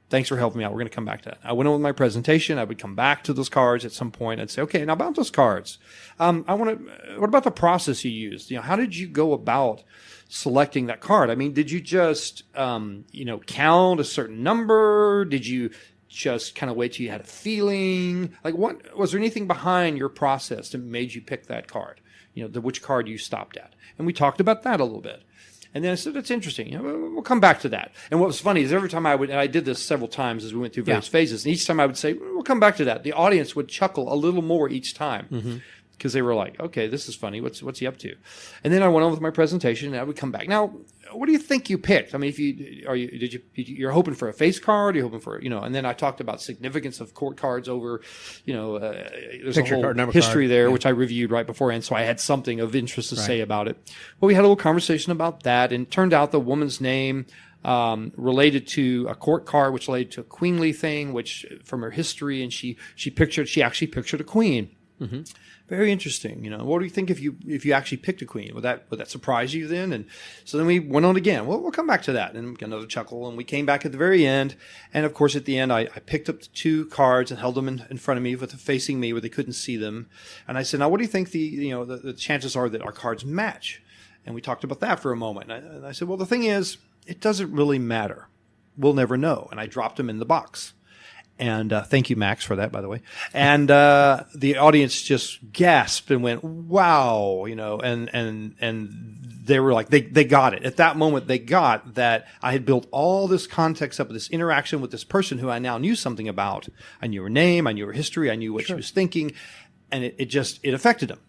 Thanks for helping me out. We're going to come back to that. I went on with my presentation. I would come back to those cards at some point. I'd say, okay, now about those cards. What about the process you used? How did you go about selecting that card? I mean, did you just, count a certain number? Did you just kind of wait till you had a feeling? Like, what was there anything behind your process that made you pick that card? Which card you stopped at. And we talked about that a little bit. And then I said, that's interesting. We'll come back to that. And what was funny is every time and I did this several times as we went through various phases, and each time I would say, we'll come back to that. The audience would chuckle a little more each time. Because they were like, okay, this is funny. What's he up to? And then I went on with my presentation, and I would come back. Now, what do you think you picked? I mean, you're hoping for a face card? You're hoping for, and then I talked about significance of court cards over, there's Picture a whole card, number history card. there, which I reviewed right beforehand, so I had something of interest to say about it. Well, we had a little conversation about that, and it turned out the woman's name related to a court card, which related to a queenly thing, which from her history, and she actually pictured a queen. Mm-hmm. Very interesting. What do you think if you actually picked a queen? Would that surprise you then? And so then we went on again. Well, we'll come back to that. And another chuckle. And we came back at the very end. And of course, at the end, I picked up the 2 cards and held them in front of me, facing me where they couldn't see them. And I said, now, what do you think the chances are that our cards match? And we talked about that for a moment. And I said, well, the thing is, it doesn't really matter. We'll never know. And I dropped them in the box. And thank you, Max, for that, by the way. And the audience just gasped and went, "Wow!" And they were like, they got it at that moment. They got that I had built all this context up, this interaction with this person who I now knew something about. I knew her name, I knew her history, I knew what she was thinking, and it affected them.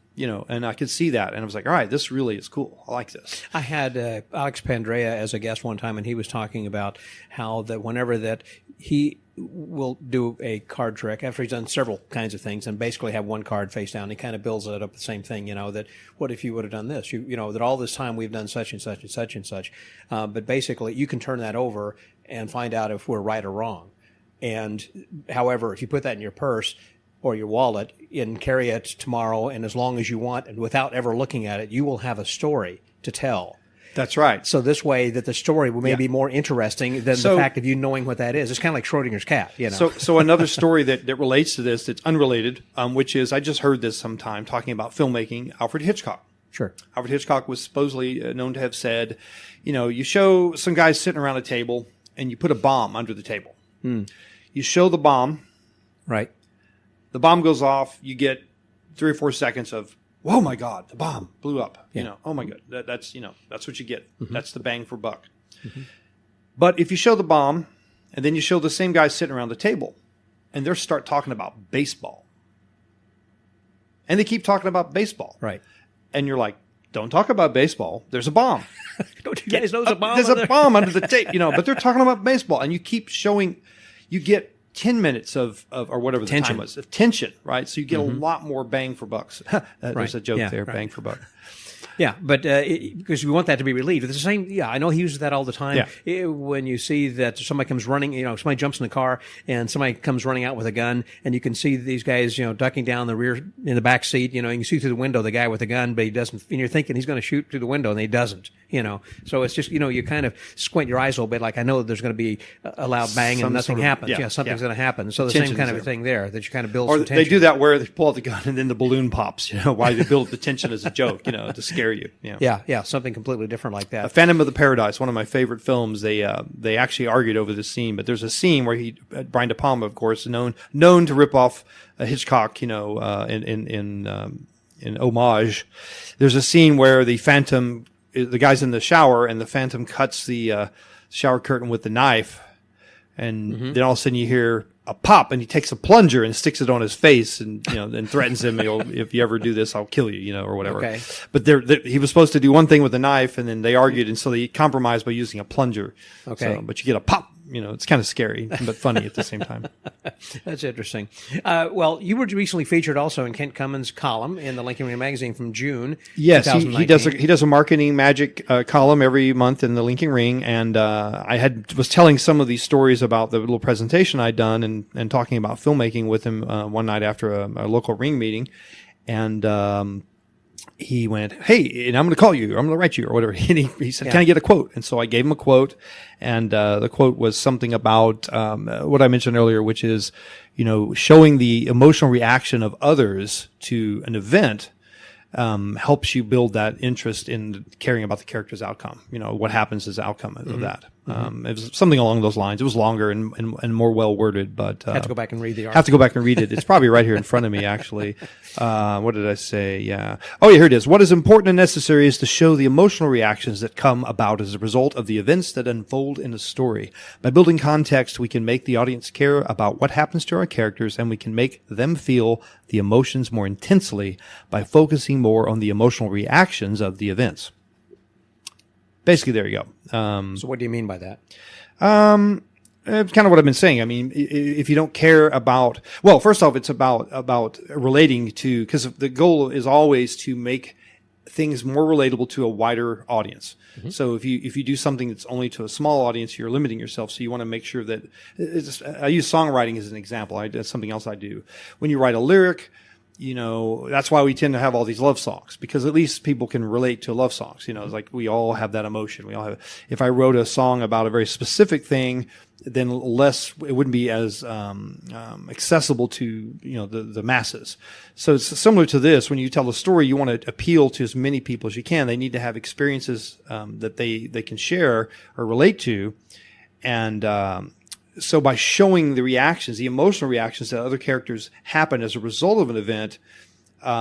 And I could see that. And I was like, all right, this really is cool. I like this. I had Alex Pandrea as a guest one time, and he was talking about how that whenever that he will do a card trick after he's done several kinds of things and basically have one card face down, he kind of builds it up the same thing, that what if you would have done this? That all this time we've done such and such and such and such. But basically you can turn that over and find out if we're right or wrong. And however, if you put that in your purse or your wallet and carry it tomorrow, and as long as you want and without ever looking at it, you will have a story to tell. That's right. So this way that the story may be more interesting than the fact of you knowing what that is. It's kind of like Schrodinger's cat, So another story that relates to this that's unrelated, which is I just heard this sometime talking about filmmaking, Alfred Hitchcock. Sure. Alfred Hitchcock was supposedly known to have said, you show some guys sitting around a table and you put a bomb under the table. You show the bomb. Right. The bomb goes off. You get 3 or 4 seconds of, oh my God, the bomb blew up. Oh my God, that's what you get. Mm-hmm. That's the bang for buck. Mm-hmm. But if you show the bomb and then you show the same guys sitting around the table and they start talking about baseball and they keep talking about baseball. Right. And you're like, don't talk about baseball. There's a bomb. Don't you guys know there's a bomb? There's a bomb under the tape, but they're talking about baseball and you keep showing, you get 10 minutes of or whatever the tension. Time was, of tension, right? So you get a lot more bang for bucks. There's a joke there, bang for buck. Yeah, but because we want that to be relieved. It's the same. Yeah, I know he uses that all the time. When you see that somebody comes running, somebody jumps in the car and somebody comes running out with a gun, and you can see these guys, ducking down the rear in the back seat. You can see through the window the guy with the gun, but he doesn't. And you're thinking he's going to shoot through the window, and he doesn't. So it's just you kind of squint your eyes a little bit, like I know there's going to be a loud bang and nothing happens. Yeah, something's going to happen. So the same kind of a thing there that you kind of build. Or they do that where they pull out the gun and then the balloon pops. Why they build the tension as a joke, to scare you. Yeah, something completely different like that. Phantom of the Paradise, one of my favorite films. They actually argued over this scene, but there's a scene where Brian De Palma, of course, known to rip off Hitchcock, in homage. There's a scene where the guy's in the shower and the Phantom cuts the shower curtain with the knife, and then all of a sudden you hear a pop, and he takes a plunger and sticks it on his face, and then threatens him, if you ever do this, I'll kill you, or whatever. Okay. But he was supposed to do one thing with the knife, and then they argued, and so they compromised by using a plunger. Okay. But you get a pop. It's kind of scary, but funny at the same time. That's interesting. Well, you were recently featured also in Kent Cummins' column in the Lincoln Ring magazine from June. Yes, he does a marketing magic column every month in the Lincoln Ring, and I was telling some of these stories about the little presentation I'd done, and talking about filmmaking with him one night after a local Ring meeting, and he went, "Hey, and I'm going to call you, or I'm going to write you, or whatever." And he said, "Can I get a quote?" And so I gave him a quote, and the quote was something about what I mentioned earlier, which is, showing the emotional reaction of others to an event helps you build that interest in caring about the character's outcome. What happens as the outcome of that. It was something along those lines. It was longer and more well worded, but have to go back and read the article. Have to go back and read it. It's probably right here in front of me, actually. What did I say? Yeah. Oh, yeah, here it is. What is important and necessary is to show the emotional reactions that come about as a result of the events that unfold in a story. By building context, we can make the audience care about what happens to our characters, and we can make them feel the emotions more intensely by focusing more on the emotional reactions of the events. Basically, there you go. So what do you mean by that? It's kind of what I've been saying. I mean, if you don't care about, well, first off, it's about relating to, because the goal is always to make things more relatable to a wider audience. So if you do something that's only to a small audience, you're limiting yourself. So you want to make sure that I use songwriting as an example. That's something else I do. When you write a lyric, that's why we tend to have all these love songs, because at least people can relate to love songs. It's like we all have that emotion. We all have. If I wrote a song about a very specific thing, then it wouldn't be as accessible to the masses. So it's similar to this. When you tell a story, you want to appeal to as many people as you can. They need to have experiences that they can share or relate to, and so by showing the reactions, the emotional reactions that other characters happen as a result of an event,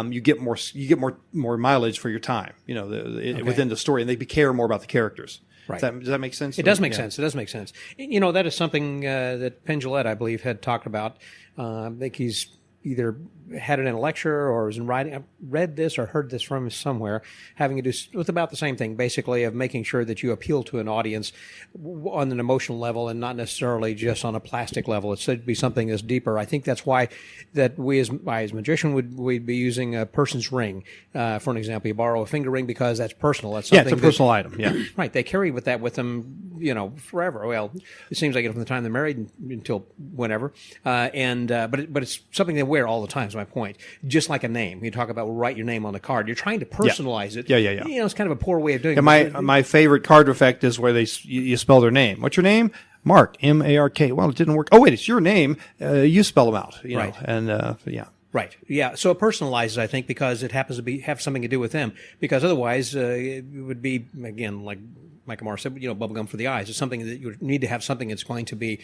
you get more mileage for your time, within the story, and they care more about the characters. Right. Does that make sense? It does make sense. It does make sense. That is something that Penn Jillette, I believe, had talked about. I think he's either had it in a lecture or was in writing. I've read this or heard this from somewhere, having to do with about the same thing, basically, of making sure that you appeal to an audience on an emotional level and not necessarily just on a plastic level. It should be something that's deeper. I think that's why that we as magician we'd be using a person's ring. For an example, you borrow a finger ring because that's personal. That's something it's a personal item. Yeah, right. They carry with them, forever. Well, it seems like it from the time they're married until whenever. But it's something they wear all the time. My point. Just like a name. You talk about write your name on the card. You're trying to personalize it. Yeah. It's kind of a poor way of doing it. My favorite card effect is where you spell their name. What's your name? Mark. M-A-R-K. Well, it didn't work. Oh, wait, it's your name. You spell them out. Right. And yeah. Right. Yeah. So it personalizes, I think, because it happens to have something to do with them. Because otherwise, it would be, again, like Michael Morris said, bubblegum for the eyes. It's something that you need to have something that's going to be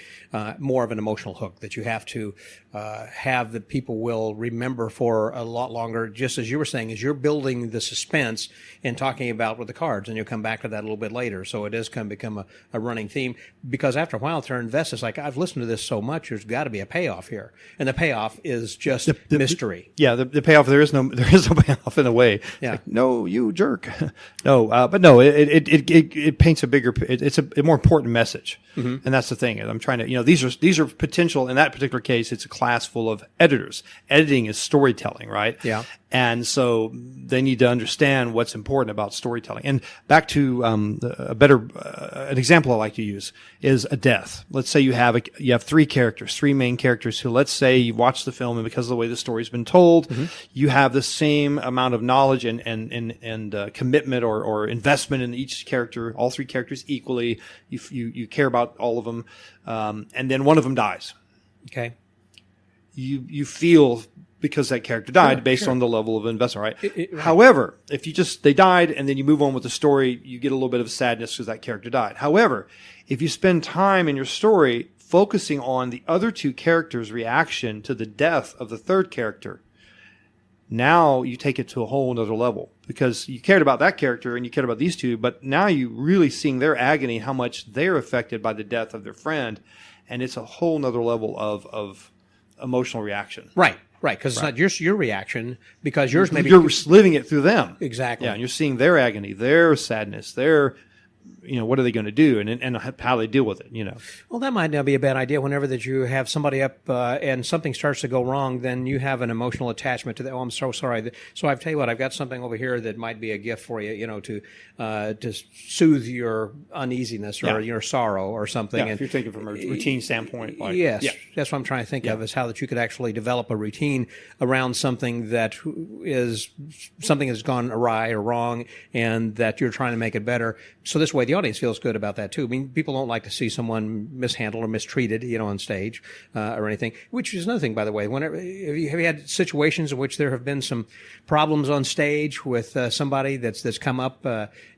more of an emotional hook that you have to have that people will remember for a lot longer. Just as you were saying, as you're building the suspense and talking about with the cards, and you'll come back to that a little bit later. So it is going to become a running theme, because after a while, to our investors, like, I've listened to this so much, there's got to be a payoff here, and the payoff is just mystery. The payoff, there is no payoff in a way. Yeah. Like, no, you jerk. No, but no, it paints a bigger. It's a more important message, and that's the thing. I'm trying to, these are potential. In that particular case, it's a class full of editors. Editing is storytelling, right? Yeah. And so they need to understand what's important about storytelling. And back to an example I like to use is a death. Let's say you have three main characters who, let's say you watch the film, and because of the way the story's been told, you have the same amount of knowledge and commitment or investment in each character, all three characters equally. You care about all of them, and then one of them dies. Okay. You feel, because that character died, based on the level of investment, right? Right. However, if they died and then you move on with the story, you get a little bit of sadness because that character died. However, if you spend time in your story focusing on the other two characters' reaction to the death of the third character, now you take it to a whole other level, because you cared about that character and you cared about these two, but now you really seeing their agony, how much they're affected by the death of their friend, and it's a whole nother level of emotional reaction. Right, because it's not just your reaction, because yours maybe... You're living it through them. Exactly. Yeah, and you're seeing their agony, their sadness, their... what are they going to do, and how they deal with it, Well, that might not be a bad idea. Whenever that you have somebody up and something starts to go wrong, then you have an emotional attachment to that. Oh, I'm so sorry. So I tell you what, I've got something over here that might be a gift for you, to soothe your uneasiness or your sorrow or something. Yeah, and if you're thinking from a routine standpoint. Yes, that's what I'm trying to think of, is how that you could actually develop a routine around something that has gone awry or wrong, and that you're trying to make it better. So this way the audience feels good about that too. I mean, people don't like to see someone mishandled or mistreated, on stage or anything. Which is another thing, by the way. Whenever have you had situations in which there have been some problems on stage with somebody that's come up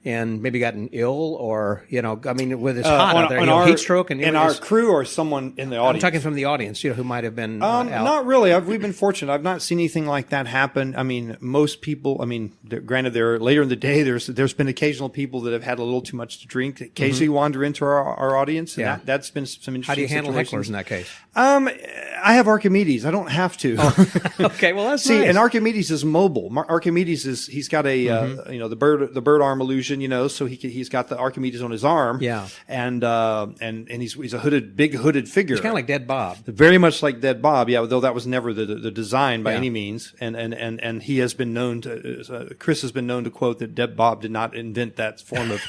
and maybe gotten ill, or with it's hot out there, heat stroke, and in our crew or someone in the audience? I'm talking from the audience, who might have been out. Not really. We've been fortunate. I've not seen anything like that happen. I mean, most people. I mean, granted, they're later in the day. There's been occasional people that have had a little too much to drink, occasionally wander into our audience. And that's been some interesting. How do you handle situations. hecklers in that case? I have Archimedes. I don't have to. Oh, okay, well that's nice. And Archimedes is mobile. Archimedes he's got a the bird arm illusion. So he's got the Archimedes on his arm. Yeah. And he's a big hooded figure. He's kind of like Dead Bob. Very much like Dead Bob. Yeah. Though that was never the design by any means. And he has been known to Chris has been known to quote that Dead Bob did not invent that form of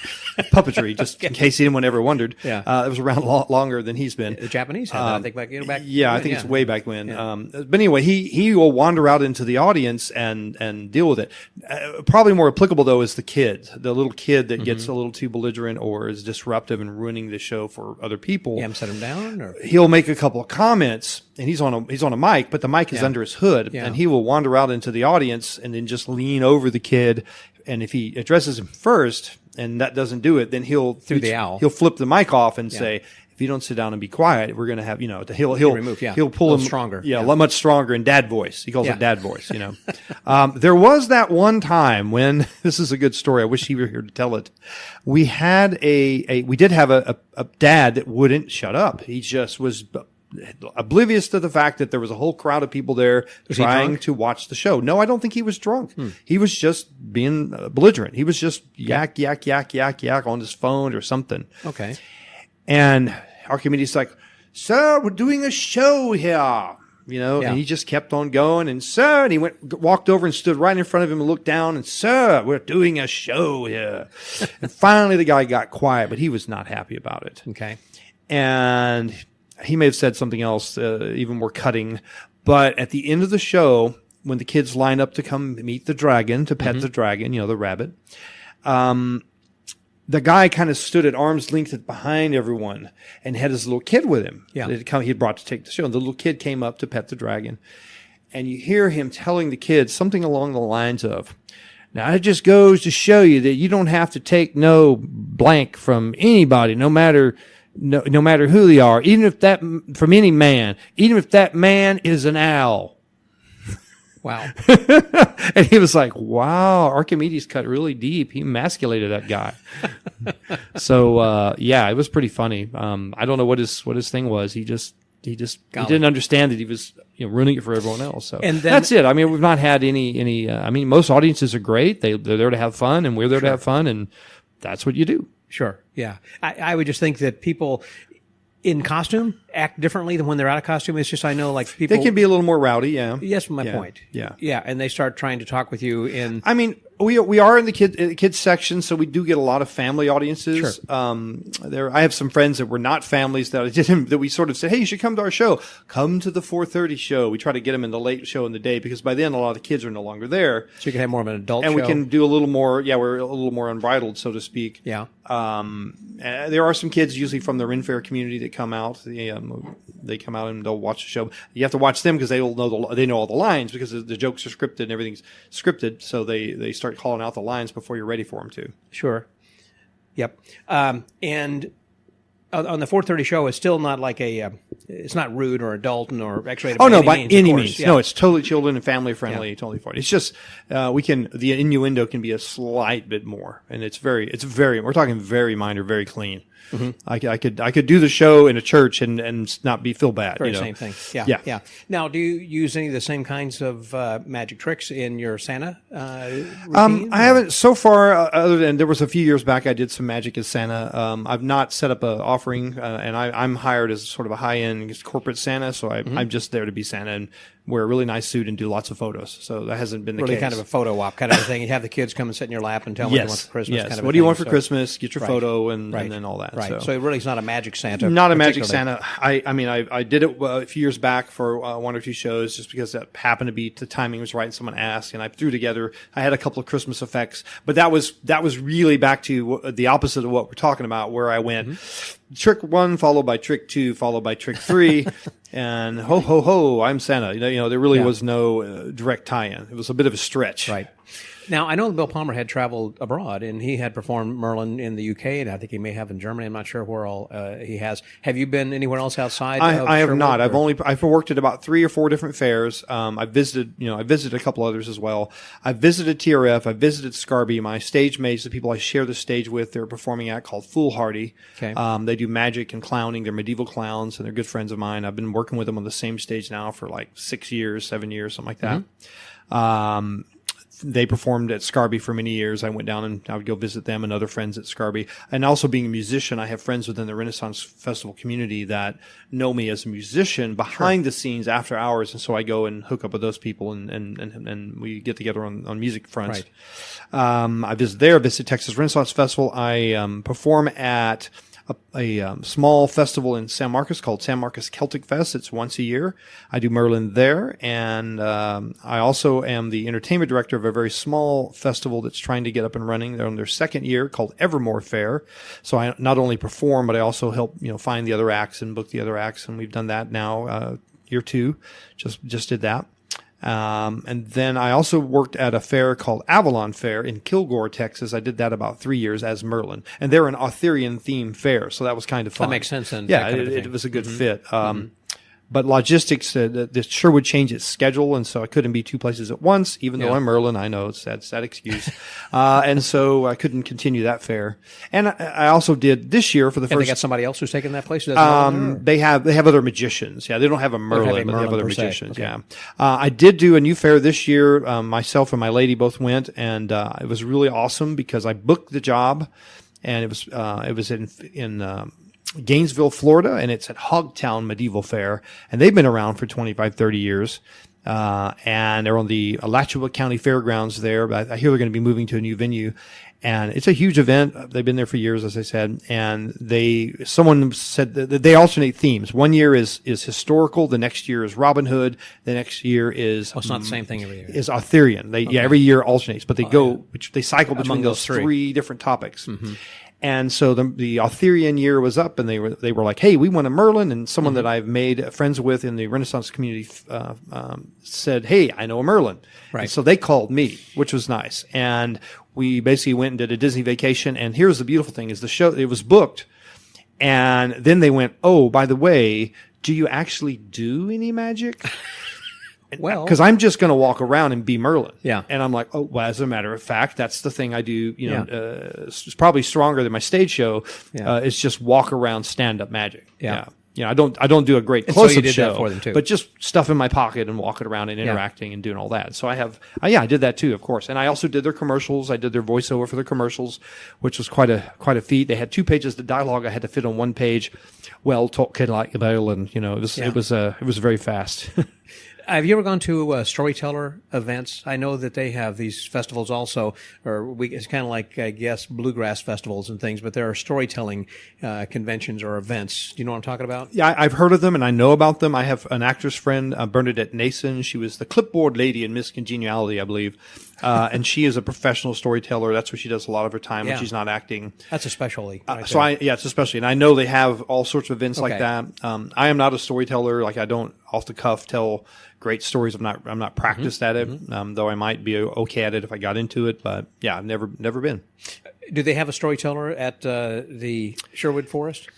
puppetry. Just in case anyone ever wondered. Yeah. It was around longer than he's been. The Japanese had that. I think back. Yeah, I think it's way back when. Yeah. But anyway, he will wander out into the audience and deal with it. Probably more applicable though is the little kid that gets a little too belligerent or is disruptive and ruining the show for other people. Yeah, set him down. Or? He'll make a couple of comments, and he's on a mic, but the mic is under his hood, and he will wander out into the audience and then just lean over the kid. And if he addresses him first, and that doesn't do it, then he'll flip the mic off and say, if you don't sit down and be quiet, we're going to have, he'll pull him stronger. Much stronger in dad voice. He calls it dad voice, There was that one time when, this is a good story. I wish he were here to tell it. We had we did have a dad that wouldn't shut up. He just was oblivious to the fact that there was a whole crowd of people there trying to watch the show. No, I don't think he was drunk. He was just being belligerent. He was just yak on his phone or something. Okay. And Archimedes like, sir, we're doing a show here, and he just kept on going. And sir, and he walked over and stood right in front of him and looked down and, sir, we're doing a show here. And finally the guy got quiet, but he was not happy about it. Okay. And he may have said something else, even more cutting. But at the end of the show, when the kids line up to come meet the dragon, to pet the dragon, the rabbit, the guy kind of stood at arm's length behind everyone and had his little kid with him. Yeah. He had brought to take the show. And the little kid came up to pet the dragon. And you hear him telling the kids something along the lines of, now it just goes to show you that you don't have to take no blank from anybody, no matter who they are, from any man, even if that man is an owl. Wow. And he was like, wow, Archimedes cut really deep. He emasculated that guy. So, it was pretty funny. I don't know what his thing was. He didn't understand that he was ruining it for everyone else. So that's it. I mean, we've not had any, most audiences are great. They're there to have fun, and we're there to have fun, and that's what you do. Sure. Yeah. I would just think that people, in costume act differently than when they're out of costume? It's just I know like people They can be a little more rowdy, yeah. Yes, my Yeah, point. yeah. Yeah, and they start trying to talk with you in I mean, we are in the kids section, so we do get a lot of family audiences. Sure. I have some friends that were not families that we sort of said, hey, you should come to our show. Come to the 4:30 show. We try to get them in the late show in the day because by then a lot of the kids are no longer there, so you can have more of an adult and show. we can do a little more. Yeah, we're a little more unbridled, so to speak. Yeah. There are some kids usually from the Ren Fair community that come out. They come out and they'll watch the show. You have to watch them because they know all the lines because the jokes are scripted and everything's scripted. So they start calling out the lines before you're ready for them to. Sure. Yep. And on the 4:30 show, it's still not like it's not rude or adult or X-rated. Oh no, by by any of course. means. Yeah. No, it's totally children and family friendly, totally fine. It's just the innuendo can be a slight bit more, and it's very we're talking very minor, very clean. Mm-hmm. I could do the show in a church and not feel bad. Very same thing. Yeah, yeah. Now, do you use any of the same kinds of magic tricks in your Santa routine? I haven't so far. Other than there was a few years back, I did some magic as Santa. I've not set up an offering, and I'm hired as sort of a high-end corporate Santa, so I'm just there to be Santa and wear a really nice suit and do lots of photos. So that hasn't been the really case. kind of a photo op kind of a thing. You have the kids come and sit in your lap and tell them what you want for Christmas. Yes. Kind of What do you want for Christmas? Get your photo and then all that. Right. So it really is not a magic Santa. Not a magic Santa. I did it a few years back for one or two shows just because that happened to be the timing was right and someone asked and I threw together. I had a couple of Christmas effects, but that was really back to the opposite of what we're talking about, where I went trick 1 followed by trick 2 followed by trick 3. And ho, ho, ho, I'm Santa. There really was no direct tie-in. It was a bit of a stretch. Right. Now, I know that Bill Palmer had traveled abroad, and he had performed Merlin in the UK, and I think he may have in Germany. I'm not sure where all he has. Have you been anywhere else outside? I have Sherwood, not. or? I've worked at about 3 or 4 different fairs. I visited a couple others as well. I visited TRF. I visited Scarby. My stage mates, the people I share the stage with, they're a performing act called Foolhardy. Okay. They do magic and clowning. They're medieval clowns, and they're good friends of mine. I've been working with them on the same stage now for like 6 years, 7 years, something like that. Mm-hmm. They performed at Scarby for many years. I went down and I would go visit them and other friends at Scarby. And also being a musician, I have friends within the Renaissance Festival community that know me as a musician behind the scenes after hours. And so I go and hook up with those people and we get together on music fronts. Right. I visit Texas Renaissance Festival. I perform at a small festival in San Marcos called San Marcos Celtic Fest. It's once a year. I do Merlin there, and I also am the entertainment director of a very small festival that's trying to get up and running. They're on their second year, called Evermore Fair. So I not only perform, but I also help find the other acts and book the other acts, and we've done that now year 2. Just did that. And then I also worked at a fair called Avalon Fair in Kilgore, Texas. I did that about 3 years as Merlin, and they're an Arthurian themed fair, so that was kind of fun. That makes sense. It was a good fit. But logistics, this sure would change its schedule, and so I couldn't be 2 places at once, even though I'm Merlin. I know it's that excuse. And so I couldn't continue that fair. And I also did this year for the And first. they got somebody else who's taking that place? Who doesn't know They have other magicians. Yeah, they don't have a Merlin, but they have other per se. magicians. Okay. Yeah. I did do a new fair this year. Myself and my lady both went, and it was really awesome because I booked the job, and it was in Gainesville, Florida, and it's at Hogtown Medieval Fair, and they've been around for 25, 30 years. And they're on the Alachua County Fairgrounds there. But I hear they're going to be moving to a new venue, and it's a huge event. They've been there for years, as I said, and someone said that they alternate themes. One year is historical, the next year is Robin Hood, the next year is it's not the same thing every year. Is Arthurian. Every year alternates, but they cycle between those three different topics. Mm-hmm. And so the Arthurian year was up, and they were like, "Hey, we want a Merlin." And someone that I've made friends with in the Renaissance community said, "Hey, I know a Merlin." Right. And so they called me, which was nice. And we basically went and did a Disney vacation. And here's the beautiful thing: is the show it was booked, and then they went, "Oh, by the way, do you actually do any magic?" Well, because I'm just going to walk around and be Merlin. Yeah. And I'm like, oh, well, as a matter of fact, that's the thing I do. It's probably stronger than my stage show. It's just walk around stand up magic. Yeah. I don't do a great so close-up you did show, that for them, too. but just stuff in my pocket and walking around and interacting and doing all that. So I did that too, of course. And I also did their commercials. I did their voiceover for their commercials, which was quite a feat. They had 2 pages of dialogue I had to fit on 1 page. Well, talk kid like Bill, and it was very fast. Have you ever gone to storyteller events? I know that they have these festivals also, it's kind of like, I guess, bluegrass festivals and things, but there are storytelling conventions or events. Do you know what I'm talking about? Yeah, I've heard of them and I know about them. I have an actress friend, Bernadette Nason. She was the clipboard lady in Miss Congeniality, I believe. And she is a professional storyteller. That's what she does a lot of her time when she's not acting. That's a specialty. It's especially, and I know they have all sorts of events like that. I am not a storyteller. Like, I don't off the cuff tell great stories. I'm not practiced at it. Though I might be okay at it if I got into it. But yeah, I've never been. Do they have a storyteller at the Sherwood Forest?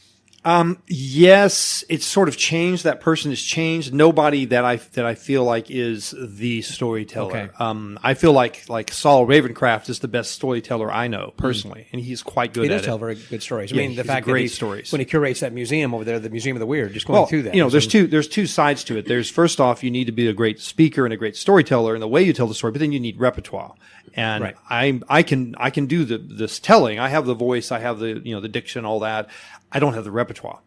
Yes, it's sort of changed. That person has changed. Nobody that I feel like is the storyteller. Okay. I feel like Saul Ravencraft is the best storyteller I know personally, and he's quite good at it. He does tell very good stories. Yeah, I mean, the he's fact great that stories. when he curates that museum over there, the Museum of the Weird, just going through that. There's two sides to it. There's, first off, you need to be a great speaker and a great storyteller in the way you tell the story, but then you need repertoire. And I can do this telling. I have the voice, I have the diction, all that. I don't have the repertoire.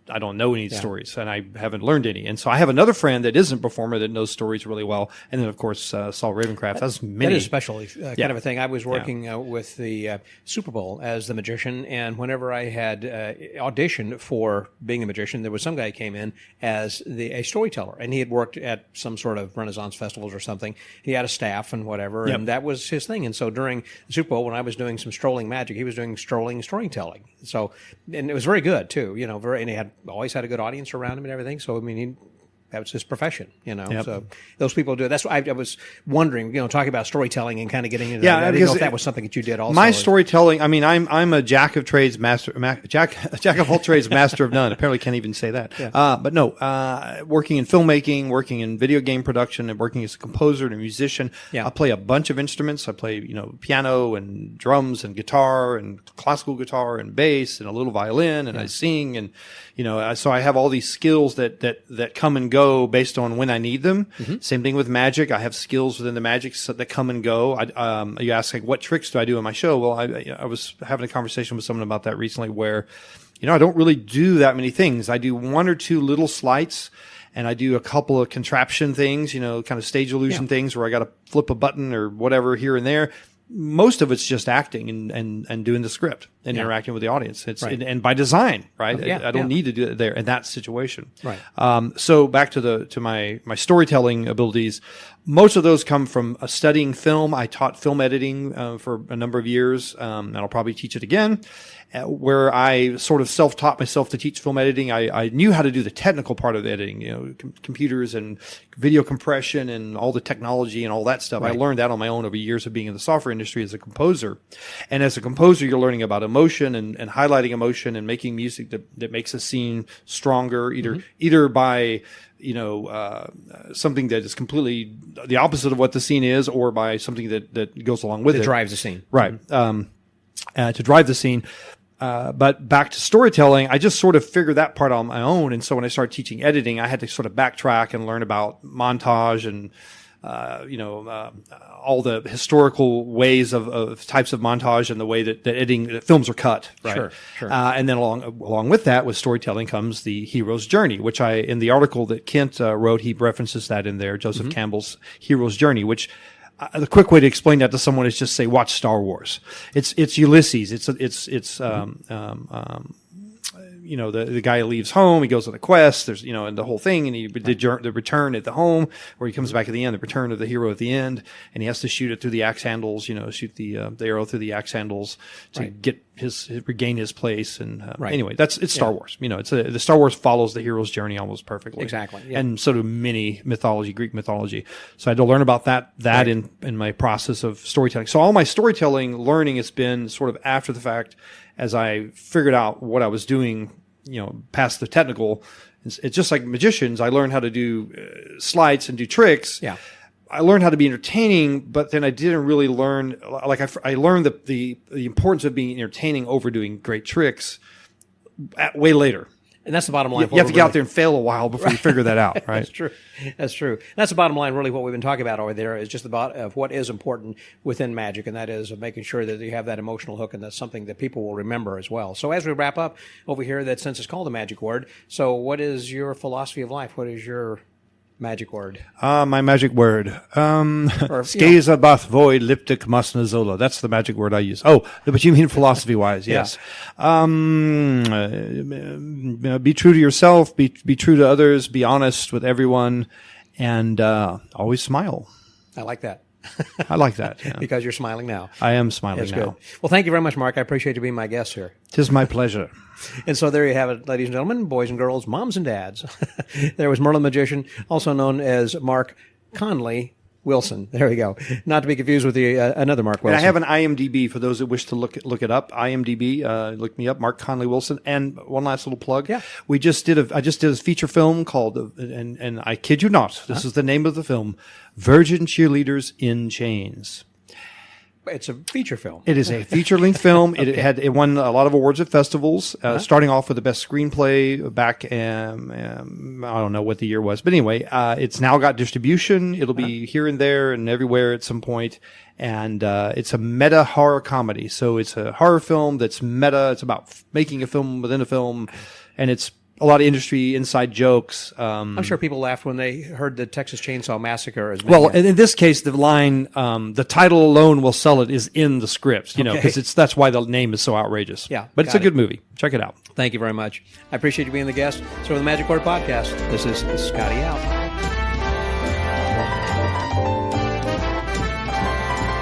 I don't know any stories, and I haven't learned any. And so I have another friend that isn't a performer that knows stories really well. And then, of course, Saul Ravencraft has many. That is special kind of a thing. I was working with the Super Bowl as the magician, and whenever I had auditioned for being a magician, there was some guy who came in as a storyteller, and he had worked at some sort of Renaissance festivals or something. He had a staff and whatever, and that was his thing. And so during the Super Bowl, when I was doing some strolling magic, he was doing strolling storytelling. So, and it was very good too, and he had always had a good audience around him and everything. So, I mean, that was his profession, So those people do it. That's why I was wondering, talking about storytelling and kind of getting into that. I didn't know if that was something that you did also. My storytelling, I mean, I'm a jack of trades jack of all trades, master of none. Apparently can't even say that. But no, working in filmmaking, working in video game production, and working as a composer and a musician. I play a bunch of instruments. I play, piano and drums and guitar and classical guitar and bass and a little violin, and I sing, and so I have all these skills that come and go based on when I need them. Same thing with magic. I have skills within the magic that come and go. You ask, like, what tricks do I do in my show? Well, I was having a conversation with someone about that recently where, I don't really do that many things. I do 1 or 2 little sleights, and I do a couple of contraption things, kind of stage illusion things where I got to flip a button or whatever here and there. Most of it's just acting and doing the script and interacting with the audience. It's and by design, right? I don't need to do it there in that situation. Right. So back to my storytelling abilities. Most of those come from studying film. I taught film editing for a number of years, and I'll probably teach it again. Where I sort of self-taught myself to teach film editing. I knew how to do the technical part of editing, computers and video compression and all the technology and all that stuff. I learned that on my own over years of being in the software industry as a composer. And as a composer, you're learning about emotion and highlighting emotion and making music that makes a scene stronger, either by something that is completely the opposite of what the scene is, or by something that goes along with it. That drives the scene. Right. To drive the scene. But back to storytelling, I just sort of figured that part on my own. And so when I started teaching editing, I had to sort of backtrack and learn about montage and, all the historical ways of types of montage and the way that films are cut. Right. Sure. And then along with that, with storytelling comes the hero's journey, which in the article that Kent wrote, he references that in there, Joseph Campbell's hero's journey, which, the quick way to explain that to someone is just say, watch Star Wars. It's Ulysses. The guy leaves home, he goes on a quest, there's, and the whole thing, and the return at the home, where he comes back at the end, the return of the hero at the end, and he has to shoot it through the axe handles, shoot the arrow through the axe handles to get regain his place. And anyway, it's Star Wars. The Star Wars follows the hero's journey almost perfectly. Exactly. Yeah. And so do many Greek mythology. So I had to learn about that in my process of storytelling. So all my storytelling learning has been sort of after the fact, as I figured out what I was doing, past the technical. It's just like magicians. I learned how to do sleights and do tricks. Yeah. I learned how to be entertaining, but then I didn't really learn, I learned the importance of being entertaining over doing great tricks way later. And that's the bottom line. You have to get out there and fail a while before you figure that out, right? That's true. That's true. That's the bottom line, really, what we've been talking about over there is just about of what is important within magic, and that is of making sure that you have that emotional hook, and that's something that people will remember as well. So as we wrap up over here, that since it's called the magic word, so what is your philosophy of life? What is your magic word? My magic word. Skeza bath void liptic masnazola. That's the magic word I use. Oh, but you mean philosophy-wise, yes. Be true to yourself, be true to others, be honest with everyone, and always smile. I like that. I like that. Yeah. Because you're smiling now. I am smiling That's now. good. Well, thank you very much, Mark. I appreciate you being my guest here. 'Tis my pleasure. And so there you have it, ladies and gentlemen, boys and girls, moms and dads. There was Merlin Magician, also known as Mark Conley Wilson. There we go. Not to be confused with the another Mark Wilson. And I have an IMDb for those that wish to look it up. IMDb, look me up, Mark Conley Wilson. And one last little plug. Yeah. I just did a feature film called, and I kid you not, this is the name of the film, Virgin Cheerleaders in Chains. It's a feature film. It is a feature-length film. It won a lot of awards at festivals, starting off with the best screenplay back, I don't know what the year was. But anyway, it's now got distribution. It'll be here and there and everywhere at some point. And it's a meta horror comedy. So it's a horror film that's meta. It's about making a film within a film. And it's a lot of industry inside jokes. I'm sure people laughed when they heard the Texas Chainsaw Massacre. Well, in this case, the line, the title alone will sell it is in the script, because that's why the name is so outrageous. Yeah. But it's a good movie. Check it out. Thank you very much. I appreciate you being the guest. So, the Magic Word Podcast, this is Scotty out.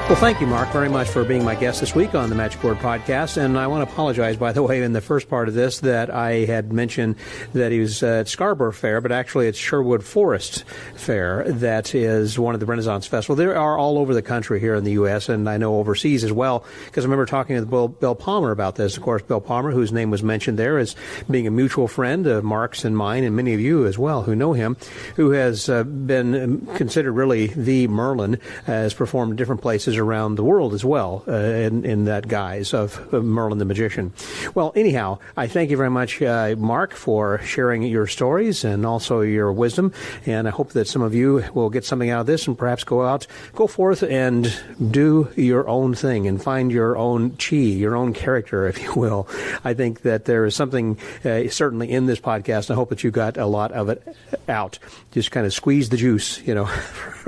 Well, thank you, Mark, very much for being my guest this week on the Magic Word Podcast. And I want to apologize, by the way, in the first part of this that I had mentioned that he was at Scarborough Fair, but actually it's Sherwood Forest Fair that is one of the Renaissance Festival. They are all over the country here in the U.S., and I know overseas as well, because I remember talking to Bill Palmer about this. Of course, Bill Palmer, whose name was mentioned there, as being a mutual friend of Mark's and mine, and many of you as well who know him, who has been considered really the Merlin, has performed in different places around the world as well, in that guise of Merlin the Magician. Well, anyhow, I thank you very much, Mark, for sharing your stories and also your wisdom, and I hope that some of you will get something out of this and perhaps go forth and do your own thing and find your own chi, your own character, if you will. I think that there is something certainly in this podcast, and I hope that you got a lot of it out. Just kind of squeeze the juice,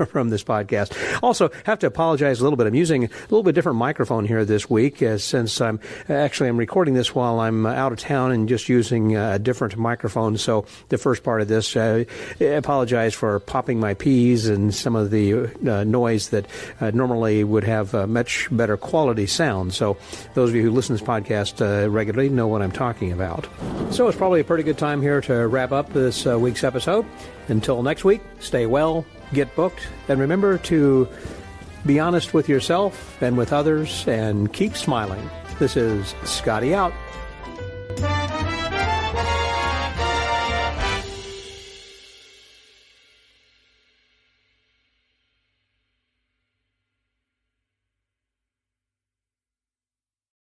from this podcast. Also, have to apologize a little bit. I'm using a little bit different microphone here this week, since I'm recording this while I'm out of town and just using a different microphone. So the first part of this, I apologize for popping my peas and some of the noise that normally would have much better quality sound. So those of you who listen to this podcast regularly know what I'm talking about. So it's probably a pretty good time here to wrap up this week's episode. Until next week, stay well, get booked, and remember to be honest with yourself and with others, and keep smiling. This is Scotty out.